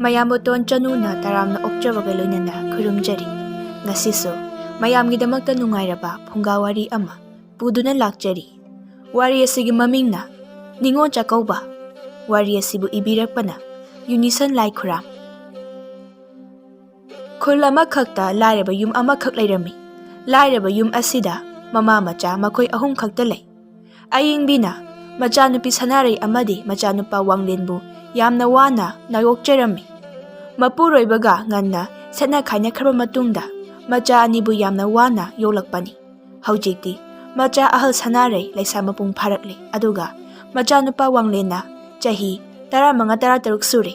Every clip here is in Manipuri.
ꯃꯌꯥꯝꯕꯨ ꯇꯣꯟꯆꯅꯨꯅ ꯇꯔꯥꯝꯅ ꯑꯣꯛꯆꯕꯒ ꯂꯣꯏꯅꯅ ꯈꯨꯔꯨꯝꯖꯔꯤ꯫ ꯉꯁꯤꯁꯨ ꯃꯌꯥꯝꯒꯤꯗꯃꯛꯇ ꯅꯨꯡꯉꯥꯏꯔꯕ ꯐꯨꯡꯒꯥꯋꯥꯔꯤ ꯑꯃ ꯄꯨꯗꯨꯅ ꯂꯥꯛꯆꯔꯤ꯫ ꯋꯥꯔꯤ ꯑꯁꯤꯒꯤ ꯃꯃꯤꯡꯅ ꯅꯤꯉꯣꯜ ꯆꯥꯛꯀꯧꯕ꯫ ꯋꯥꯔꯤ ꯑꯁꯤꯕꯨ ꯏꯕꯤꯔꯛꯄꯅ ꯌꯨꯅꯤꯁꯟ ꯂꯥꯏꯈꯨꯔꯥꯝ꯫ ꯈꯨꯜ ꯑꯃꯈꯛꯇ ꯂꯥꯏꯔꯕ ꯌꯨꯝ ꯑꯃꯈꯛ ꯂꯩꯔꯝꯃꯤ꯫ ꯂꯥꯏꯔꯕ ꯌꯨꯝ ꯑꯁꯤꯗ ꯃꯃꯥ ꯃꯆꯥ ꯃꯈꯣꯏ ꯑꯍꯨꯝ ꯈꯛꯇ ꯂꯩ꯫ ꯑꯏꯡꯕꯤꯅ ꯃꯆꯥꯅꯨꯄꯤ ꯁꯅꯥꯔꯩ ꯑꯃꯗꯤ ꯃꯆꯥꯅꯨꯄꯥ ꯋꯥꯡꯂꯦꯟꯕꯨ ꯌꯥꯝꯅ ꯋꯥꯅ ꯅꯌꯣꯛꯆꯔꯝꯃꯤ꯫ ꯃꯄꯨꯔꯣꯏꯕꯒ ꯉꯟꯅ ꯁꯦꯠꯅ ꯈꯥꯏꯅꯈ꯭ꯔꯕ ꯃꯇꯨꯡꯗ ꯃꯆꯥ ꯑꯅꯤꯕꯨ ꯌꯥꯝꯅ ꯋꯥꯅ ꯌꯣꯛꯂꯛꯄꯅꯤ꯫ ꯍꯧꯖꯤꯛꯇꯤ ꯃꯆꯥ ꯑꯍꯜ ꯁꯅꯥꯔꯩ ꯂꯩꯁꯥ ꯃꯄꯨꯡ ꯐꯥꯔꯛꯂꯦ, ꯑꯗꯨꯒ ꯃꯆꯥꯅꯨꯄꯥ ꯋꯥꯡꯂꯦꯟꯅ ꯆꯍꯤ 15-16 ꯁꯨꯔꯦ꯫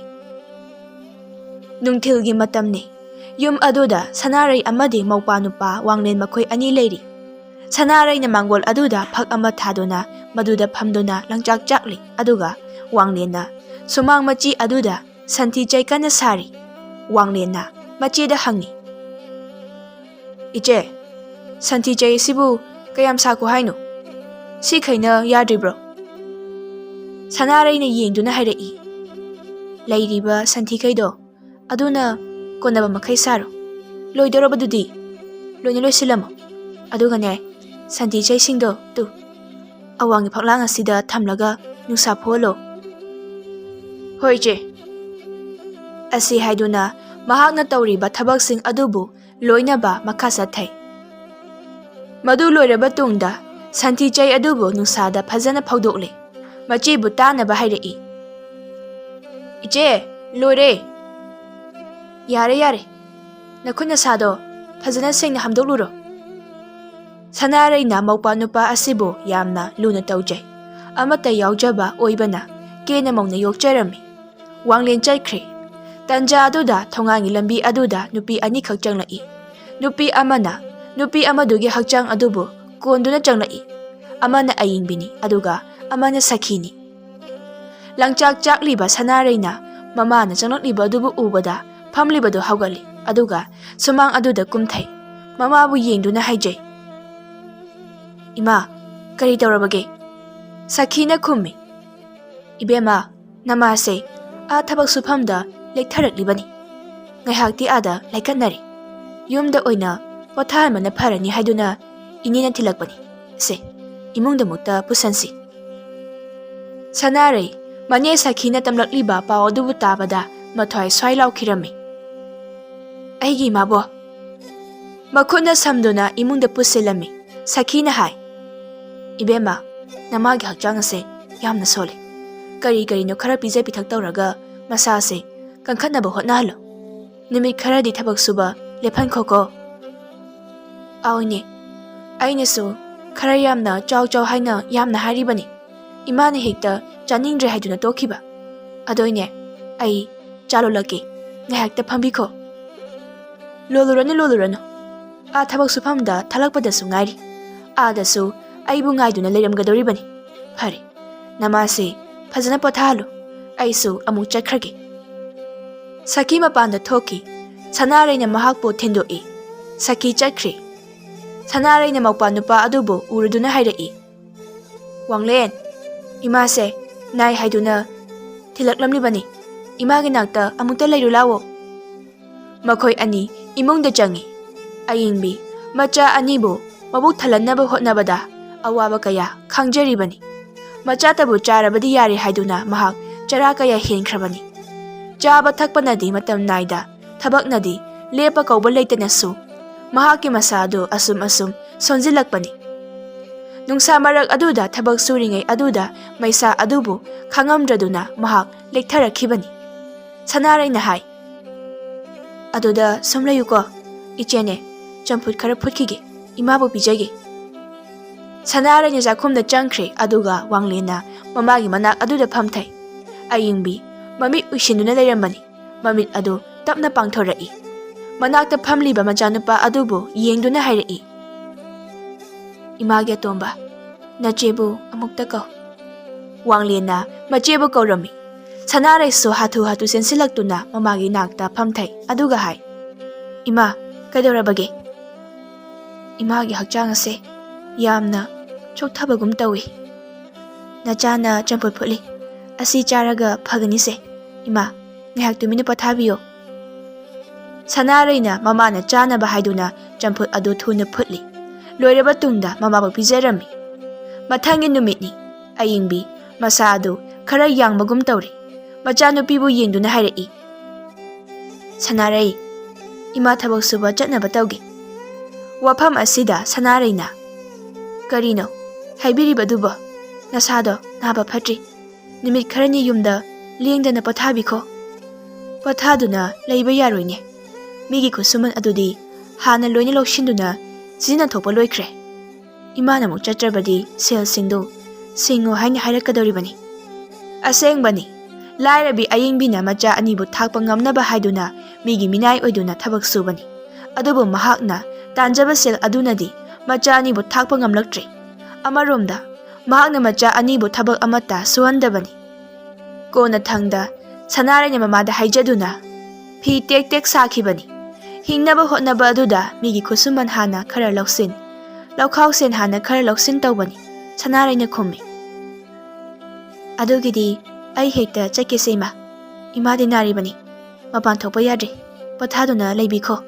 ꯅꯨꯡꯊꯤꯜꯒꯤ ꯃꯇꯝꯅꯤ꯫ ꯌꯨꯝ ꯑꯗꯨꯗ ꯁꯅꯥꯔꯩ ꯑꯃꯗꯤ ꯃꯧꯄꯥꯅꯨꯄꯥ ꯋꯥꯡꯂꯦꯟ ꯃꯈꯣꯏ ꯑꯅꯤ ꯂꯩꯔꯤ꯫ ꯁꯅꯥꯔꯩꯅ ꯃꯥꯡꯒꯣꯜ ꯑꯗꯨꯗ ꯐꯛ ꯑꯃ ꯊꯥꯗꯨꯅ ꯃꯗꯨꯗ ꯐꯝꯗꯨꯅ ꯂꯪꯆꯥꯛ ꯆꯥꯛꯂꯤ, ꯑꯗꯨꯒ ꯋꯥꯡꯂꯦꯟꯅ ꯁꯨꯃꯥꯡ ꯃꯆꯤ ꯑꯗꯨꯗ ꯁꯟꯊꯤ ꯆꯩ ꯀꯟꯅ ꯁꯥꯔꯤ꯫ ꯋꯥꯡꯂꯦꯟꯅ ꯃꯆꯦꯗ ꯍꯪꯉꯤ, "ꯏꯆꯦ, ꯁꯟꯊꯤ ꯆꯩ ꯑꯁꯤꯕꯨ ꯀꯌꯥꯝ ꯁꯥꯈꯣ ꯍꯥꯏꯅꯣ? ꯁꯤꯈꯩꯅ ꯌꯥꯗ꯭ꯔꯤꯕ꯭ꯔꯣ?" ꯁꯅꯥꯔꯩꯅ ꯌꯦꯡꯗꯨꯅ ꯍꯥꯏꯔꯛꯏ, "ꯂꯩꯔꯤꯕ ꯁꯟꯊꯤꯈꯩꯗꯣ ꯑꯗꯨꯅ ꯀꯣꯟꯅꯕ ꯃꯈꯩ ꯁꯥꯔꯣ꯫ ꯂꯣꯏꯗꯧꯔꯕꯗꯨꯗꯤ ꯂꯣꯏꯅ ꯂꯣꯏꯁꯤꯜꯂꯝꯃꯣ, ꯑꯗꯨꯒꯅꯦ ꯁꯟꯊꯤ ꯆꯩꯁꯤꯡꯗꯣ ꯑꯋꯥꯡꯒꯤ ꯐꯛꯂꯥꯡ ꯑꯁꯤꯗ ꯊꯝꯂꯒ ꯅꯨꯡꯁꯥ ꯐꯨꯍꯜꯂꯣ." "ꯍꯣꯏ ꯏꯆꯦ." ꯑꯁꯤ ꯍꯥꯏꯗꯨꯅ ꯃꯍꯥꯛꯅ ꯇꯧꯔꯤꯕ ꯊꯕꯛꯁꯤꯡ ꯑꯗꯨꯕꯨ ꯂꯣꯏꯅꯕ ꯃꯈꯥ ꯆꯠꯊꯩ꯫ ꯃꯗꯨ ꯂꯣꯏꯔꯕ ꯇꯨꯡꯗ ꯁꯟꯊꯤ ꯆꯩ ꯑꯗꯨꯕꯨ ꯅꯨꯡꯁꯥꯗ ꯐꯖꯅ ꯐꯧꯗꯣꯛꯂꯦ꯫ ꯃꯆꯦꯕꯨ ꯇꯥꯅꯕ ꯍꯥꯏꯔꯛꯏ, "ꯏꯆꯦ, ꯂꯣꯏꯔꯦ." "ꯌꯥꯔꯦ ꯌꯥꯔꯦ, ꯅꯈꯨꯠ ꯅꯁꯥꯗꯣ ꯐꯖꯅ ꯁꯦꯡꯅ ꯍꯥꯝꯗꯣꯛꯂꯨꯔꯣ." ꯁꯅꯥꯔꯩꯅ ꯃꯧꯄꯥꯅꯨꯄꯥ ꯑꯁꯤꯕꯨ ꯌꯥꯝꯅ ꯂꯨꯅ ꯇꯧꯖꯩ꯫ ꯑꯃꯠꯇ ꯌꯥꯎꯖꯕ ꯑꯣꯏꯕꯅ ꯀꯦꯅ ꯃꯧꯅ ꯌꯣꯛꯆꯔꯝꯃꯤ꯫ ꯋꯥꯡꯂꯦꯟ ꯆꯠꯈ꯭ꯔꯦ꯫ ꯇꯟꯖꯥ ꯑꯗꯨꯗ ꯊꯣꯡꯒꯥꯟꯒꯤ ꯂꯝꯕꯤ ꯑꯗꯨꯗ ꯅꯨꯄꯤ ꯑꯅꯤꯈꯛ ꯆꯪꯂꯛꯏ꯫ ꯅꯨꯄꯤ ꯑꯃꯅ ꯅꯨꯄꯤ ꯑꯃꯗꯨꯒꯤ ꯍꯛꯆꯥꯡ ꯑꯗꯨꯕꯨ ꯀꯣꯟꯗꯨꯅ ꯆꯪꯂꯛꯏ꯫ ꯑꯃꯅ ꯑꯏꯡꯕꯤꯅꯤ, ꯑꯗꯨꯒ ꯑꯃꯅ ꯁꯈꯤꯅꯤ꯫ ꯂꯪꯆꯥꯛ ꯆꯥꯛꯂꯤꯕ ꯁꯅꯥꯔꯩꯅ ꯃꯃꯥꯅ ꯆꯪꯂꯛꯂꯤꯕ ꯑꯗꯨꯕꯨ ꯎꯕꯗ ꯐꯝꯂꯤꯕꯗꯨ ꯍꯧꯒꯠꯂꯤ, ꯑꯗꯨꯒ ꯁꯨꯃꯥꯡ ꯑꯗꯨꯗ ꯀꯨꯝꯊꯩ꯫ ꯃꯃꯥꯕꯨ ꯌꯦꯡꯗꯨꯅ ꯍꯥꯏꯖꯩ, "ꯏꯃꯥ, ꯀꯔꯤ ꯇꯧꯔꯕꯒꯦ?" ꯁꯈꯤꯅ ꯈꯨꯝꯃꯤ, "ꯏꯕꯦꯝꯃ, ꯅꯃꯥꯁꯦ ꯊꯕꯛ ꯁꯨꯐꯝꯗ ꯂꯦꯛꯊꯔꯛꯂꯤꯕꯅꯤ꯫ ꯉꯥꯏꯍꯥꯛꯇꯤ ꯑꯥꯗ ꯂꯩꯀꯠꯅꯔꯦ꯫ ꯌꯨꯝꯗ ꯑꯣꯏꯅ ꯄꯣꯊꯥꯍꯟꯕꯅ ꯐꯔꯅꯤ ꯍꯥꯏꯗꯨꯅ ꯏꯅꯦꯅ ꯊꯤꯜꯂꯛꯄꯅꯤ꯫ ꯁꯦ, ꯏꯃꯨꯡꯗ ꯃꯨꯛꯇ ꯄꯨꯁꯟꯁꯤ." ꯁꯅꯥꯔꯩ ꯃꯅꯦ ꯁꯈꯤꯅ ꯇꯝꯂꯛꯂꯤꯕ ꯄꯥꯎ ꯑꯗꯨꯕꯨ ꯇꯥꯕꯗ ꯃꯊ꯭ꯋꯥꯏ ꯁ꯭ꯋꯥꯏ ꯂꯥꯎꯈꯤꯔꯝꯃꯤ꯫ "ꯑꯩꯒꯤ ꯏꯃꯥꯕꯣ!" ꯃꯈꯨꯠꯅ ꯁꯝꯗꯨꯅ ꯏꯃꯨꯡꯗ ꯄꯨꯁꯤꯜꯂꯝꯃꯤ꯫ ꯁꯈꯤꯅ ꯍꯥꯏ, "ꯏꯕꯦꯝꯃ, ꯅꯃꯥꯒꯤ ꯍꯛꯆꯥꯡ ꯑꯁꯦ ꯌꯥꯝꯅ ꯁꯣꯜꯂꯤ꯫ ꯀꯔꯤ ꯀꯔꯤꯅꯣ ꯈꯔ ꯄꯤꯖ ꯄꯤꯊꯛ ꯇꯧꯔꯒ ꯃꯁꯥꯁꯦ ꯀꯟꯈꯠꯅꯕ ꯍꯣꯠꯅꯍꯜꯂꯣ꯫ ꯅꯨꯃꯤꯠ ꯈꯔꯗꯤ ꯊꯕꯛ ꯁꯨꯕ ꯂꯦꯞꯍꯟꯈꯣꯀꯣ." "ꯑꯥꯎ ꯏꯅꯦ, ꯑꯩꯅꯁꯨ ꯈꯔ ꯌꯥꯝꯅ ꯆꯥꯎ ꯆꯥꯎ ꯍꯥꯏꯅ ꯌꯥꯝꯅ ꯍꯥꯏꯔꯤꯕꯅꯤ꯫ ꯏꯃꯥꯅ ꯍꯦꯛꯇ ꯆꯥꯅꯤꯡꯗ꯭ꯔꯦ ꯍꯥꯏꯗꯨꯅ ꯇꯣꯛꯈꯤꯕ꯫ ꯑꯗꯣ ꯏꯅꯦ, ꯑꯩ ꯆꯥ ꯂꯣꯜꯂꯛꯀꯦ, ꯉꯥꯏꯍꯥꯛꯇ ꯐꯝꯕꯤꯈꯣ." "ꯂꯣꯜꯂꯨꯔꯅꯨ ꯂꯣꯜꯂꯨꯔꯅꯨ, ꯊꯕꯛ ꯁꯨꯐꯝꯗ ꯊꯥꯂꯛꯄꯗꯁꯨ ꯉꯥꯏꯔꯤ꯫ ꯑꯥꯗꯁꯨ ꯑꯩꯕꯨ ꯉꯥꯏꯗꯨꯅ ꯂꯩꯔꯝꯒꯗꯧꯔꯤꯕꯅꯤ꯫ ꯐꯔꯦ, ꯅꯃꯥꯁꯦ ꯐꯖꯅ ꯄꯣꯊꯥꯍꯜꯂꯨ, ꯑꯩꯁꯨ ꯑꯃꯨꯛ ꯆꯠꯈ꯭ꯔꯒꯦ." ꯁꯈꯤ ꯃꯄꯥꯟꯗ ꯊꯣꯛꯈꯤ꯫ ꯁꯅꯥꯔꯩꯅ ꯃꯍꯥꯛꯄꯨ ꯊꯤꯟꯗꯣꯛꯏ꯫ ꯁꯈꯤ ꯆꯠꯈ꯭ꯔꯦ꯫ ꯁꯅꯥꯔꯩꯅ ꯃꯧꯄꯥꯅꯨꯄꯥ ꯑꯗꯨꯕꯨ ꯎꯔꯗꯨꯅ ꯍꯥꯏꯔꯛꯏ, "ꯋꯥꯡꯂꯦꯟ, ꯏꯃꯥꯁꯦ ꯅꯥꯏ ꯍꯥꯏꯗꯨꯅ ꯊꯤꯜꯂꯛꯂꯝꯂꯤꯕꯅꯤ꯫ ꯏꯃꯥꯒꯤ ꯅꯥꯛꯇ ꯑꯃꯨꯛꯇ ꯂꯩꯔꯨ ꯂꯥꯛꯑꯣ." ꯃꯈꯣꯏ ꯑꯅꯤ ꯏꯃꯨꯡꯗ ꯆꯪꯉꯤ꯫ ꯑꯏꯡꯕꯤ ꯃꯆꯥ ꯑꯅꯤꯕꯨ ꯃꯕꯨꯛ ꯊꯜꯍꯟꯅꯕ ꯍꯣꯠꯅꯕꯗ ꯑꯋꯥꯕ ꯀꯌꯥ ꯈꯥꯡꯖꯔꯤꯕꯅꯤ꯫ ꯃꯆꯥꯇꯕꯨ ꯆꯥꯔꯕꯗꯤ ꯌꯥꯔꯦ ꯍꯥꯏꯗꯨꯅ ꯃꯍꯥꯛ ꯆꯔꯥ ꯀꯌꯥ ꯍꯦꯟꯈ꯭ꯔꯕꯅꯤ꯫ ꯆꯥꯕ ꯊꯛꯄꯅꯗꯤ ꯃꯇꯝ ナꯏꯗ, ꯊꯕꯛꯅꯗꯤ ꯂꯦꯞꯄ ꯀꯧꯕ ꯂꯩꯇꯅꯁꯨ ꯃꯍꯥꯛꯀꯤ ꯃꯁꯥ ꯑꯗꯨ ꯑꯁꯨꯝ ꯁꯣꯟꯖꯤꯜꯂꯛꯄꯅꯤ꯫ ꯅꯨꯡꯁꯥ ꯃꯔꯛ ꯑꯗꯨꯗ ꯊꯕꯛ ꯁꯨꯔꯤꯉꯩ ꯑꯗꯨꯗ ꯃꯩꯁꯥ ꯑꯗꯨꯕꯨ ꯈꯥꯡꯉꯝꯗ꯭ꯔꯗꯨꯅ ꯃꯍꯥꯛ ꯂꯦꯛꯊꯔꯛꯈꯤꯕꯅꯤ꯫ ꯁꯅꯥꯔꯩꯅ ꯍꯥꯏ, "ꯑꯗꯨꯗ ꯁꯨꯝ ꯂꯩꯌꯨꯀꯣ, ꯏꯆꯦꯅꯦ ꯆꯝꯐꯨꯠ ꯈꯔ ꯐꯨꯠꯈꯤꯒꯦ, ꯏꯃꯥꯕꯨ ꯄꯤꯖꯒꯦ." ꯁꯅꯥꯔꯩꯅ ꯆꯥꯛꯈꯨꯝꯗ ꯆꯪꯈ꯭ꯔꯦ, ꯑꯗꯨꯒ ꯋꯥꯡꯂꯦꯟꯅ ꯃꯃꯥꯒꯤ ꯃꯅꯥꯛ ꯑꯗꯨꯗ ꯐꯝꯊꯩ꯫ ꯑꯏꯡꯕꯤ ꯃꯃꯤꯠ ꯎꯏꯁꯤꯟꯗꯨꯅ ꯂꯩꯔꯝꯕꯅꯤ꯫ ꯃꯃꯤꯠ ꯑꯗꯨ ꯇꯞꯅ ꯄꯥꯡꯊꯣꯔꯛꯏ꯫ ꯃꯅꯥꯛꯇ ꯐꯝꯂꯤꯕ ꯃꯆꯥꯅꯨꯄꯥ ꯑꯗꯨꯕꯨ ꯌꯦꯡꯗꯨꯅ ꯍꯥꯏꯔꯛꯏ, "ꯏꯃꯥꯒꯤ ꯑꯇꯣꯝꯕ, ꯅꯆꯦꯕꯨ ꯑꯃꯨꯛꯇ ꯀꯧ." ꯋꯥꯡꯂꯦꯟꯅ ꯃꯆꯦꯕꯨ ꯀꯧꯔꯝꯃꯤ꯫ ꯁꯅꯥꯔꯩꯁꯨ ꯍꯥꯊꯨ ꯍꯥꯊꯨ ꯆꯦꯟꯁꯤꯜꯂꯛꯇꯨꯅ ꯃꯃꯥꯒꯤ ꯅꯥꯛꯇ ꯐꯝꯊꯩ, ꯑꯗꯨꯒ ꯍꯥꯏ, "ꯏꯃꯥ, ꯀꯩꯗꯧꯔꯕꯒꯦ?" "ꯏꯃꯥꯒꯤ ꯍꯛꯆꯥꯡ ꯑꯁꯦ ꯌꯥꯝꯅ ꯆꯣꯛꯊꯕꯒꯨꯝ ꯇꯧꯏ꯫ ꯅꯆꯥꯅ ꯆꯝꯐꯨꯠ ꯐꯨꯠꯂꯤ, ꯑꯁꯤ ꯆꯥꯔꯒ ꯐꯒꯅꯤꯁꯦ, ꯏꯃꯥ, ngahak tumina pothabiyo. Sanarayna mamana chanaba haiduna champut adu thuna phutli. Loiraba tungda mamabu pijarami. Mathangi numitni ayingbi masa adu khara yangbagum tawri. Machanupibu yengduna hairai. Sanaray, ima thabak suba chatnaba tawgi. Wafam asida Sanarayna karino haibiribadubo nasado naba phatri. Numit kharani yumda lengdana pothabiko. Pothaduna leiba yaroine. Migi kusuman adudi hana loina lokshinduna zina thopa loikre. Imana muk chatrabadi sel singdo singo haina hairakadoribani. Asengbani lairabi ayingbina macha anibu thakpa ngamnaba haiduna migi minai oiduna thabak subani. Adubu mahakna tanjaba sel adunadi macha anibu thakpa ngamlaktre. Amaromda mahakna macha anibu thabak amata suhandabani. Kona thangda Sanarayna mamada haijaduna phi tek tek sakhibani. Hingnaba hotnaba aduda migi kusuman hana khara loksin. Lokhausen hana khara loksin tawbani. Sanarayna khummi. Adugidi ai hekta chake seima. Imadi naribani. Mapan thopa yadre. Pothaduna leibikho.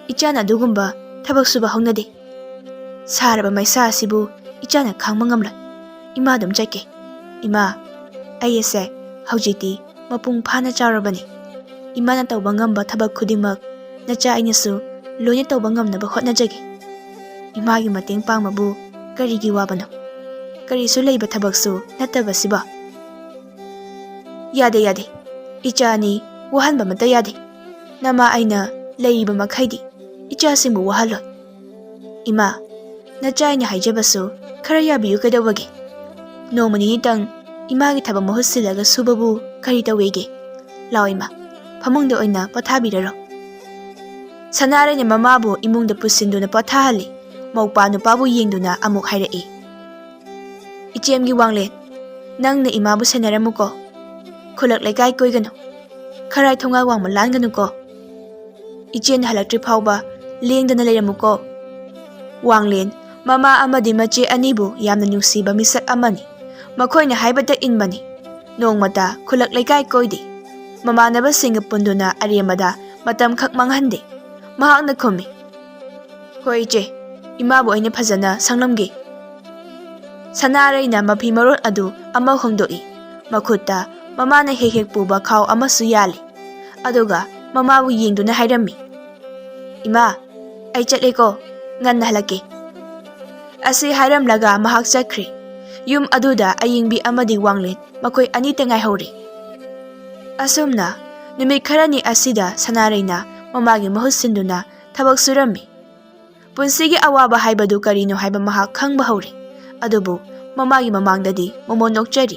Ichana dugumba thabak suba hongnade. Saraba maisa asibu ichana khangma ngamla. Imadum chake. Ima ayese haujiti mapung phana charabani. Imana tawba ngamba thabak khudimak nacha ainasu loina tawba ngamnaba hotnajagi. Imagi mateng pangmabu karigi wabano. Karisu leiba thabaksu natabasiba. Yade yade. Ichani wahanba mata yade. Nama aina leiba makhaidi icha singbu wahalo. Ima nacha aina haijabasu khara yabiyu kadawagi. Nomani tang imagi thabak mahusilaga subabu kari tawege. Lao ima pamungda oina pothabiraro. Sanarayna mamabu imungda pusinduna pothahali. Maupa nupabu yengduna amuk hairai. Ichemgi wanglet nangna imabu senaramuko. Khulak laikai koigano. Kharai thonga wangma langanuko. Ichen halaktri phauba lengdana leiramuko. Wanglen mama amadi mache anibu yamna nungsiba misak amani. Makhoina haibata inbani. Nongmata khulak laikai koidi. Mamanaba singa punduna ariyamada matam khak manghande. Mahakna khumi. Hoi che, imabu aina phajana sanglamge. Sanarayna mafi marot adu ama hongdoi. Makhutta mamana hek puba khaw amasu yali. Aduga mamabu yengduna hairami. Ima, ai chatleko nganna halake. Asi hairam laga mahak chakri. Yum aduda ayingbi amadi wanglet makoi anita ngai hori. Asumna numit kharani asida Sanarayna mamagi mahusinduna thabak surami. Punsigi awaba haibadu karino haiba mahak khangba hori. Adubu mamagi mamangdadi momon nokchari.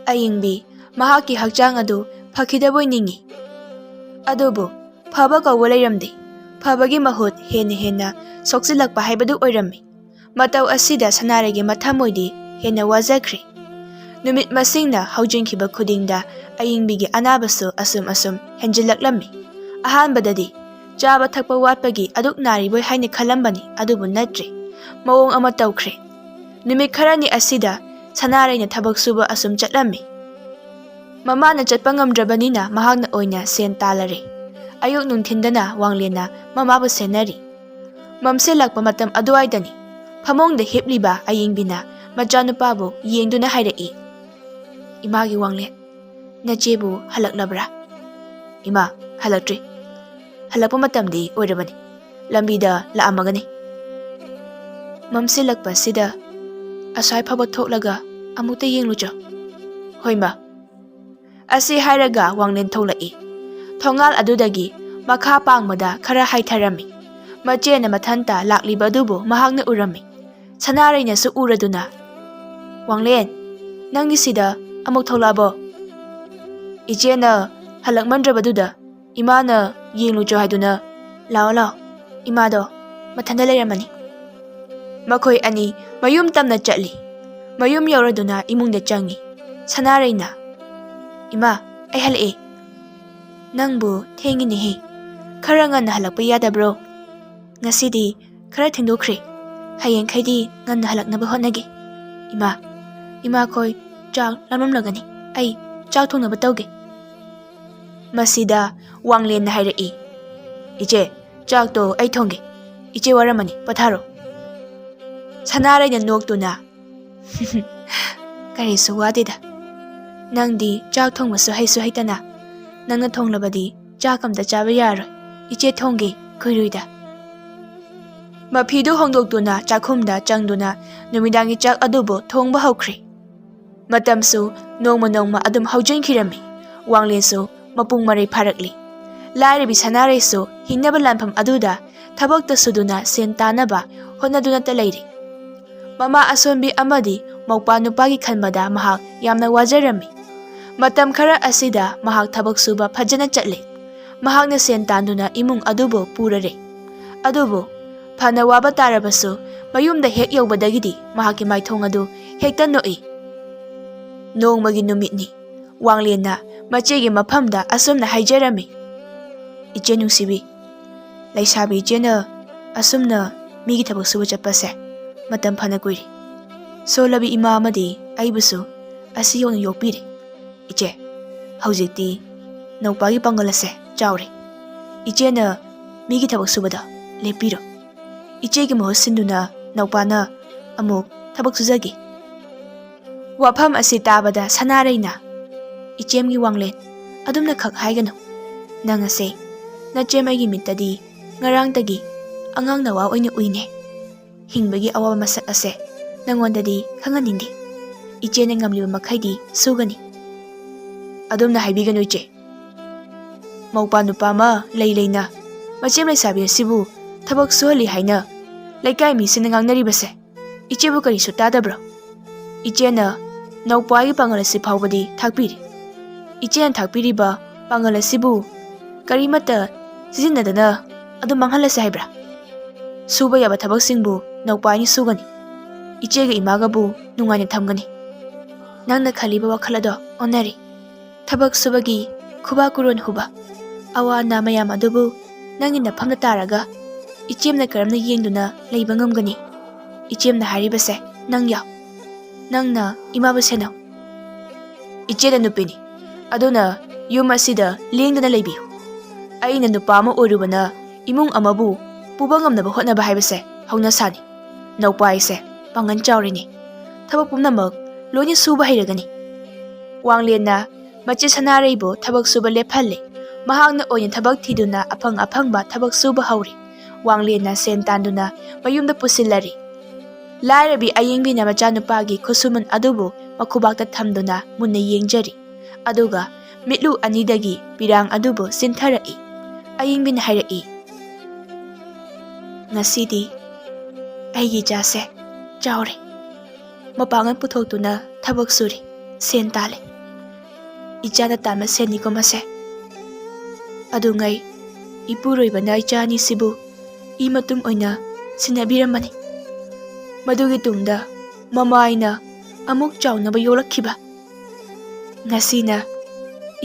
Ayingbi mahaki hakchang adu phakhidaboy ningi. Adubu phaba kawwa leiramdi. Phabagi mahut hena soksilakpa haibadu oirami. Mataw asida Sanarayge mathamoidi hena wajakri. Numit masingna haujingkhiba khudingda ayingbigi anabasu asum henjilaklami. Ahanbadadi chaba thakpa watpagi aduk nariboy haina khalambani adubu natri. Mawong ama tawkhre. Numit kharani asida Sanarayna thabak suba asum chatlami. Mamana chatpa ngamdrabanina mahakna oina sen talare. Ayuk nungthindana wanglena mamabu senari. Mamse lakpa matam aduaidani. Phamongda hipliba ayingbina machanupabu yengduna hairai. Imagi wanglet nachebu halaklabra. Ima halaktri. Halakpa matamdi oirabani. Lambida laamagani. Mamse lakpa sida asai phaba thoklaga amukta yenglujo. Hoima. Asi hairaga wanglen tholai. Thongal adudagi makha pangmada khara haitharami. Machena mathanta lakliba adubu mahakna urami. Sanarayna su uraduna. Wanglen, nangni sida amuk tholabo. Ichena halakmandrabaduda imana yenglujo haiduna. Lao imado mathanda leiramani. Makhoi ani mayum tamna chatli. Mayum yauraduna imungda changi. Sanarayna. Ima, ai halai. Nangbu thenginihi. Khara nganna halakpa yadabro. Ngasidi khara thengdokhre. Hayeng khaidi nganna halaknaba hotnagi. Ima khoi chak lamamlagani. Ai ꯆꯥꯛ ꯊꯣꯡꯅꯕ ꯇꯧꯒꯦ꯫ ꯃꯁꯤꯗ ꯋꯥꯡꯂꯦꯟꯅ ꯍꯥꯏꯔꯛꯏ, ꯏꯆꯦ, ꯆꯥꯛꯇꯣ ꯑꯩ ꯊꯣꯡꯒꯦ, ꯏꯆꯦ ꯋꯥꯔꯝꯃꯅꯤ, ꯄꯣꯊꯥꯔꯣ꯫ ꯁꯅꯥꯔꯩꯅ ꯅꯣꯛꯇꯨꯅ, ꯀꯔꯤꯁꯨ ꯋꯥꯗꯦꯗ, ꯅꯪꯗꯤ ꯆꯥꯛ ꯊꯣꯡꯕꯁꯨ ꯍꯩꯁꯨ ꯍꯩꯇꯅ, ꯅꯪꯅ ꯊꯣꯡꯂꯕꯗꯤ ꯆꯥꯛ ꯑꯝꯇ ꯆꯥꯕ ꯌꯥꯔꯔꯣꯏ, ꯏꯆꯦ ꯊꯣꯡꯒꯦ, ꯀꯨꯏꯔꯣꯏꯗ꯫ ꯃꯐꯤꯗꯨ ꯍꯣꯡꯗꯣꯛꯇꯨꯅ ꯆꯥꯛꯈꯨꯝꯗ ꯆꯪꯗꯨꯅ ꯅꯨꯃꯤꯗꯥꯡꯒꯤ ꯆꯥꯛ ꯑꯗꯨꯕꯨ ꯊꯣꯡꯕ ꯍꯧꯈ꯭ꯔꯦ꯫ ꯃꯇꯝꯁꯨ ꯅꯣꯡꯃ ꯅꯣꯡꯃ ꯑꯗꯨꯝ ꯍꯧꯖꯤꯟꯈꯤꯔꯝꯃꯤ꯫ ꯋꯥꯡꯂꯦꯟꯁꯨ ꯃꯄꯨꯡ ꯃꯔꯩ ꯐꯥꯔꯛꯂꯤ꯫ ꯂꯥꯏꯔꯕꯤ ꯁꯅꯥꯔꯩꯁꯨ ꯍꯤꯡꯅꯕ ꯂꯥꯟꯐꯝ ꯑꯗꯨꯗ ꯊꯕꯛꯇ ꯁꯨꯗꯨꯅ ꯁꯦꯟ ꯇꯥꯅꯕ ꯍꯣꯠꯅꯗꯨꯅꯇ ꯂꯩꯔꯤ꯫ ꯃꯃꯥ ꯑꯁꯣꯟꯕꯤ ꯑꯃꯗꯤ ꯃꯧꯄꯥ ꯅꯨꯄꯥꯒꯤ ꯈꯟꯕꯗ ꯃꯍꯥꯛ ꯌꯥꯝꯅ ꯋꯥꯖꯔꯝꯃꯤ꯫ ꯃꯇꯝ ꯈꯔ ꯑꯁꯤꯗ ꯃꯍꯥꯛ ꯊꯕꯛ ꯁꯨꯕ ꯐꯖꯅ ꯆꯠꯂꯦ꯫ ꯃꯍꯥꯛꯅ ꯁꯦꯟ ꯇꯥꯟꯗꯨꯅ ꯏꯃꯨꯡ ꯑꯗꯨꯕꯨ ꯄꯨꯔꯔꯦ꯫ ꯑꯗꯨꯕꯨ ꯐꯅ ꯋꯥꯕ ꯇꯥꯔꯕꯁꯨ ꯃꯌꯨꯝꯗ ꯍꯦꯛ ꯌꯧꯕꯗꯒꯤꯗꯤ ꯃꯍꯥꯛꯀꯤ ꯃꯥꯏꯊꯣꯡ ꯑꯗꯨ ꯍꯦꯛꯇ ꯅꯣꯛꯏ꯫ ꯅꯣꯡꯃꯒꯤ ꯅꯨꯃꯤꯠꯅꯤ꯫ ꯋꯥꯡꯂꯦꯟꯅ ꯃꯆꯦꯒꯤ ꯃꯐꯝꯗ ꯑꯁꯨꯝꯅ ꯍꯥꯏꯖꯔꯝꯃꯤ, ꯏꯆꯦ ꯅꯨꯡꯁꯤꯕꯤ, ꯂꯩꯁꯥꯕꯤ ꯏꯆꯦꯅ ꯑꯁꯨꯝꯅ ꯃꯤꯒꯤ ꯊꯕꯛ ꯁꯨꯕ ꯆꯠꯄꯁꯦ ꯃꯇꯝ ꯐꯅ ꯀꯨꯏꯔꯦ꯫ ꯁꯣꯜꯂꯕꯤ ꯏꯃꯥ ꯑꯃꯗꯤ ꯑꯩꯕꯨꯁꯨ ꯑꯁꯤ ꯌꯧꯅ ꯌꯣꯛꯄꯤꯔꯦ꯫ ꯏꯆꯦ, ꯍꯧꯖꯤꯛꯇꯤ ꯅꯧꯄꯥꯒꯤ ꯄꯥꯡꯒꯜ ꯑꯁꯦ ꯆꯥꯎꯔꯦ꯫ ꯏꯆꯦꯅ ꯃꯤꯒꯤ ꯊꯕꯛ ꯁꯨꯕꯗ ꯂꯦꯞꯄꯤꯔꯣ꯫ ꯏꯆꯦꯒꯤ ꯃꯍꯨꯠ ꯁꯤꯟꯗꯨꯅ ꯅꯧꯄꯥꯅ ꯑꯃꯨꯛ ꯊꯕꯛ ꯁꯨꯖꯒꯦ꯫ ꯋꯥꯐꯝ ꯑꯁꯤ ꯇꯥꯕꯗ ꯁꯅꯥꯔꯩꯅ, ꯏꯆꯦꯝꯒꯤ ꯋꯥꯡꯂꯦꯟ, ꯑꯗꯨꯝꯅ ꯈꯛ ꯍꯥꯏꯒꯅꯨ꯫ ꯅꯪ ꯑꯁꯦ ꯅꯆꯦꯝ ꯑꯩꯒꯤ ꯃꯤꯠꯇꯗꯤ ꯉꯔꯥꯡꯇꯒꯤ ꯑꯉꯥꯡ ꯅꯋꯥ ꯑꯣꯏꯅ ꯎꯏꯅꯦ꯫ ꯍꯤꯡꯕꯒꯤ ꯑꯋꯥꯕ ꯃꯁꯛ ꯑꯁꯦ ꯅꯪꯉꯣꯟꯗꯗꯤ ꯈꯪꯍꯟꯅꯤꯡꯗꯦ꯫ ꯏꯆꯦꯅ ꯉꯝꯂꯤꯕ ꯃꯈꯩꯗꯤ ꯁꯨꯒꯅꯤ꯫ ꯑꯗꯨꯝꯅ ꯍꯥꯏꯕꯤꯒꯅꯨ ꯏꯆꯦ꯫ ꯃꯧꯄꯥ ꯅꯨꯄꯥ ꯑꯃ ꯂꯩꯅ ꯃꯆꯦꯝ ꯂꯩꯁꯥꯕꯤ ꯑꯁꯤꯕꯨ ꯊꯕꯛ ꯁꯨꯍꯜꯂꯤ ꯍꯥꯏꯅ ꯂꯩꯀꯥꯏ ꯃꯤꯁꯤꯡꯅ ꯉꯥꯡꯅꯔꯤꯕꯁꯦ ꯏꯆꯦꯕꯨ ꯀꯔꯤꯁꯨ ꯇꯥꯗꯕ꯭ꯔꯣ? ꯏꯆꯦꯅ ꯅꯧꯄꯥꯒꯤ ꯄꯥꯡꯒꯜ ꯑꯁꯤ ꯐꯥꯎꯕꯗꯤ ꯊꯥꯛꯄꯤꯔꯤ꯫ ꯏꯆꯦꯅ ꯊꯥꯛꯄꯤꯔꯤꯕ ꯄꯥꯡꯒꯜ ꯑꯁꯤꯕꯨ ꯀꯔꯤꯃꯠꯇ ꯁꯤꯖꯤꯟꯅꯗꯅ ꯑꯗꯨꯝ ꯃꯥꯡꯍꯜꯂꯁꯦ ꯍꯥꯏꯕ꯭ꯔꯥ? ꯁꯨꯕ ꯌꯥꯕ ꯊꯕꯛꯁꯤꯡꯕꯨ ꯅꯧꯄꯥꯅ ꯁꯨꯒꯅꯤ꯫ ꯏꯆꯦꯒ ꯏꯃꯥꯒꯕꯨ ꯅꯨꯡꯉꯥꯏꯅ ꯊꯝꯒꯅꯤ꯫ ꯅꯪꯅ ꯈꯜꯂꯤꯕ ꯋꯥꯈꯜ ꯑꯗꯣ ꯑꯣꯟꯅꯔꯤ꯫ ꯊꯕꯛ ꯁꯨꯕꯒꯤ ꯈꯨꯕꯥꯛ ꯀꯨꯔꯣꯟ ꯍꯨꯕ ꯑꯋꯥ ꯑꯅꯥ ꯃꯌꯥꯝ ꯑꯗꯨꯕꯨ ꯅꯪꯒꯤ ꯅꯐꯝꯗ ꯇꯥꯔꯒ ꯏꯆꯦꯝꯅ ꯀꯔꯝꯅ ꯌꯦꯡꯗꯨꯅ ꯂꯩꯕ ꯉꯝꯒꯅꯤ? ꯏꯆꯦꯝꯅ ꯍꯥꯏꯔꯤꯕꯁꯦ ꯅꯪ ꯌꯥꯎ꯫ ꯅꯪꯅ ꯏꯃꯥꯕꯨ ꯁꯦꯟꯅꯧ꯫ ꯏꯆꯦꯅ ꯅꯨꯄꯤꯅꯤ, ꯑꯗꯨꯅ ꯌꯨꯝ ꯑꯁꯤꯗ ꯂꯦꯡꯗꯅ ꯂꯩꯕꯤꯌꯨ꯫ ꯑꯩꯅ ꯅꯨꯄꯥ ꯑꯃ ꯑꯣꯏꯔꯨꯕꯅ ꯏꯃꯨꯡ ꯑꯃꯕꯨ ꯄꯨꯕ ꯉꯝꯅꯕ ꯍꯣꯠꯅꯕ ꯍꯥꯏꯕꯁꯦ ꯍꯧꯅꯁꯥꯅꯤ꯫ ꯅꯧꯄꯥ ꯑꯩꯁꯦ ꯄꯥꯡꯒꯜ ꯆꯥꯎꯔꯤꯅꯤ꯫ ꯊꯕꯛ ꯄꯨꯝꯅꯃꯛ ꯂꯣꯏꯅ ꯁꯨꯕ ꯍꯩꯔꯒꯅꯤ꯫ ꯋꯥꯡꯂꯦꯟꯅ ꯃꯆꯦ ꯁꯅꯥꯔꯩꯕꯨ ꯊꯕꯛ ꯁꯨꯕ ꯂꯦꯞꯍꯜꯂꯦ꯫ ꯃꯍꯥꯛꯅ ꯑꯣꯏꯅ ꯊꯕꯛ ꯊꯤꯗꯨꯅ ꯑꯐꯪ ꯑꯐꯪꯕ ꯊꯕꯛ ꯁꯨꯕ ꯍꯧꯔꯤ꯫ ꯋꯥꯡꯂꯦꯟꯅ ꯁꯦꯟ ꯇꯥꯟꯗꯨꯅ ꯃꯌꯨꯝꯗ ꯄꯨꯁꯤꯜꯂꯔꯤ꯫ ꯂꯥꯏꯔꯕꯤ ꯑꯌꯦꯡꯕꯤꯅ ꯃꯆꯥꯅꯨꯄꯥꯒꯤ ꯈꯨꯠꯁꯨꯃꯟ ꯑꯗꯨꯕꯨ ꯃꯈꯨꯕꯥꯛꯇ ꯊꯝꯗꯨꯅ ꯃꯨꯟꯅ ꯌꯦꯡꯖꯔꯤ꯫ ꯑꯗꯨꯒ ꯃꯤꯠꯂꯨ ꯑꯅꯤꯗꯒꯤ ꯄꯤꯔꯥꯡ ꯑꯗꯨꯕꯨ ꯆꯤꯟꯊꯔꯛꯏ꯫ ꯑꯌꯦꯡꯕꯤꯅ ꯍꯥꯏꯔꯛꯏ, ꯉꯁꯤꯗꯤ ꯑꯩꯒꯤ ꯏꯆꯥꯁꯦ ꯆꯥꯎꯔꯦ꯫ ꯃꯄꯥꯡꯒꯜ ꯄꯨꯊꯣꯛꯇꯨꯅ ꯊꯕꯛ ꯁꯨꯔꯤ, ꯁꯦꯟ ꯇꯥꯜꯂꯤ꯫ ꯏꯆꯥꯅ ꯇꯥꯟꯕ ꯁꯦꯟꯅꯤꯀꯣ ꯃꯁꯦ꯫ ꯑꯗꯨꯉꯩ ꯏꯄꯨꯔꯣꯏꯕꯅ ꯏꯆꯥ ꯑꯅꯤꯁꯤꯕꯨ ꯏ ꯃꯇꯨꯡ ꯑꯣꯏꯅ ꯁꯤꯟꯅꯕꯤꯔꯝꯕꯅꯤ꯫ ꯃꯗꯨꯒꯤ ꯇꯨꯡꯗ ꯃꯃꯥꯏꯅ ꯑꯃꯨꯛ ꯆꯥꯎꯅꯕ ꯌꯣꯛꯂꯛꯈꯤꯕ꯫ ꯉꯁꯤꯅ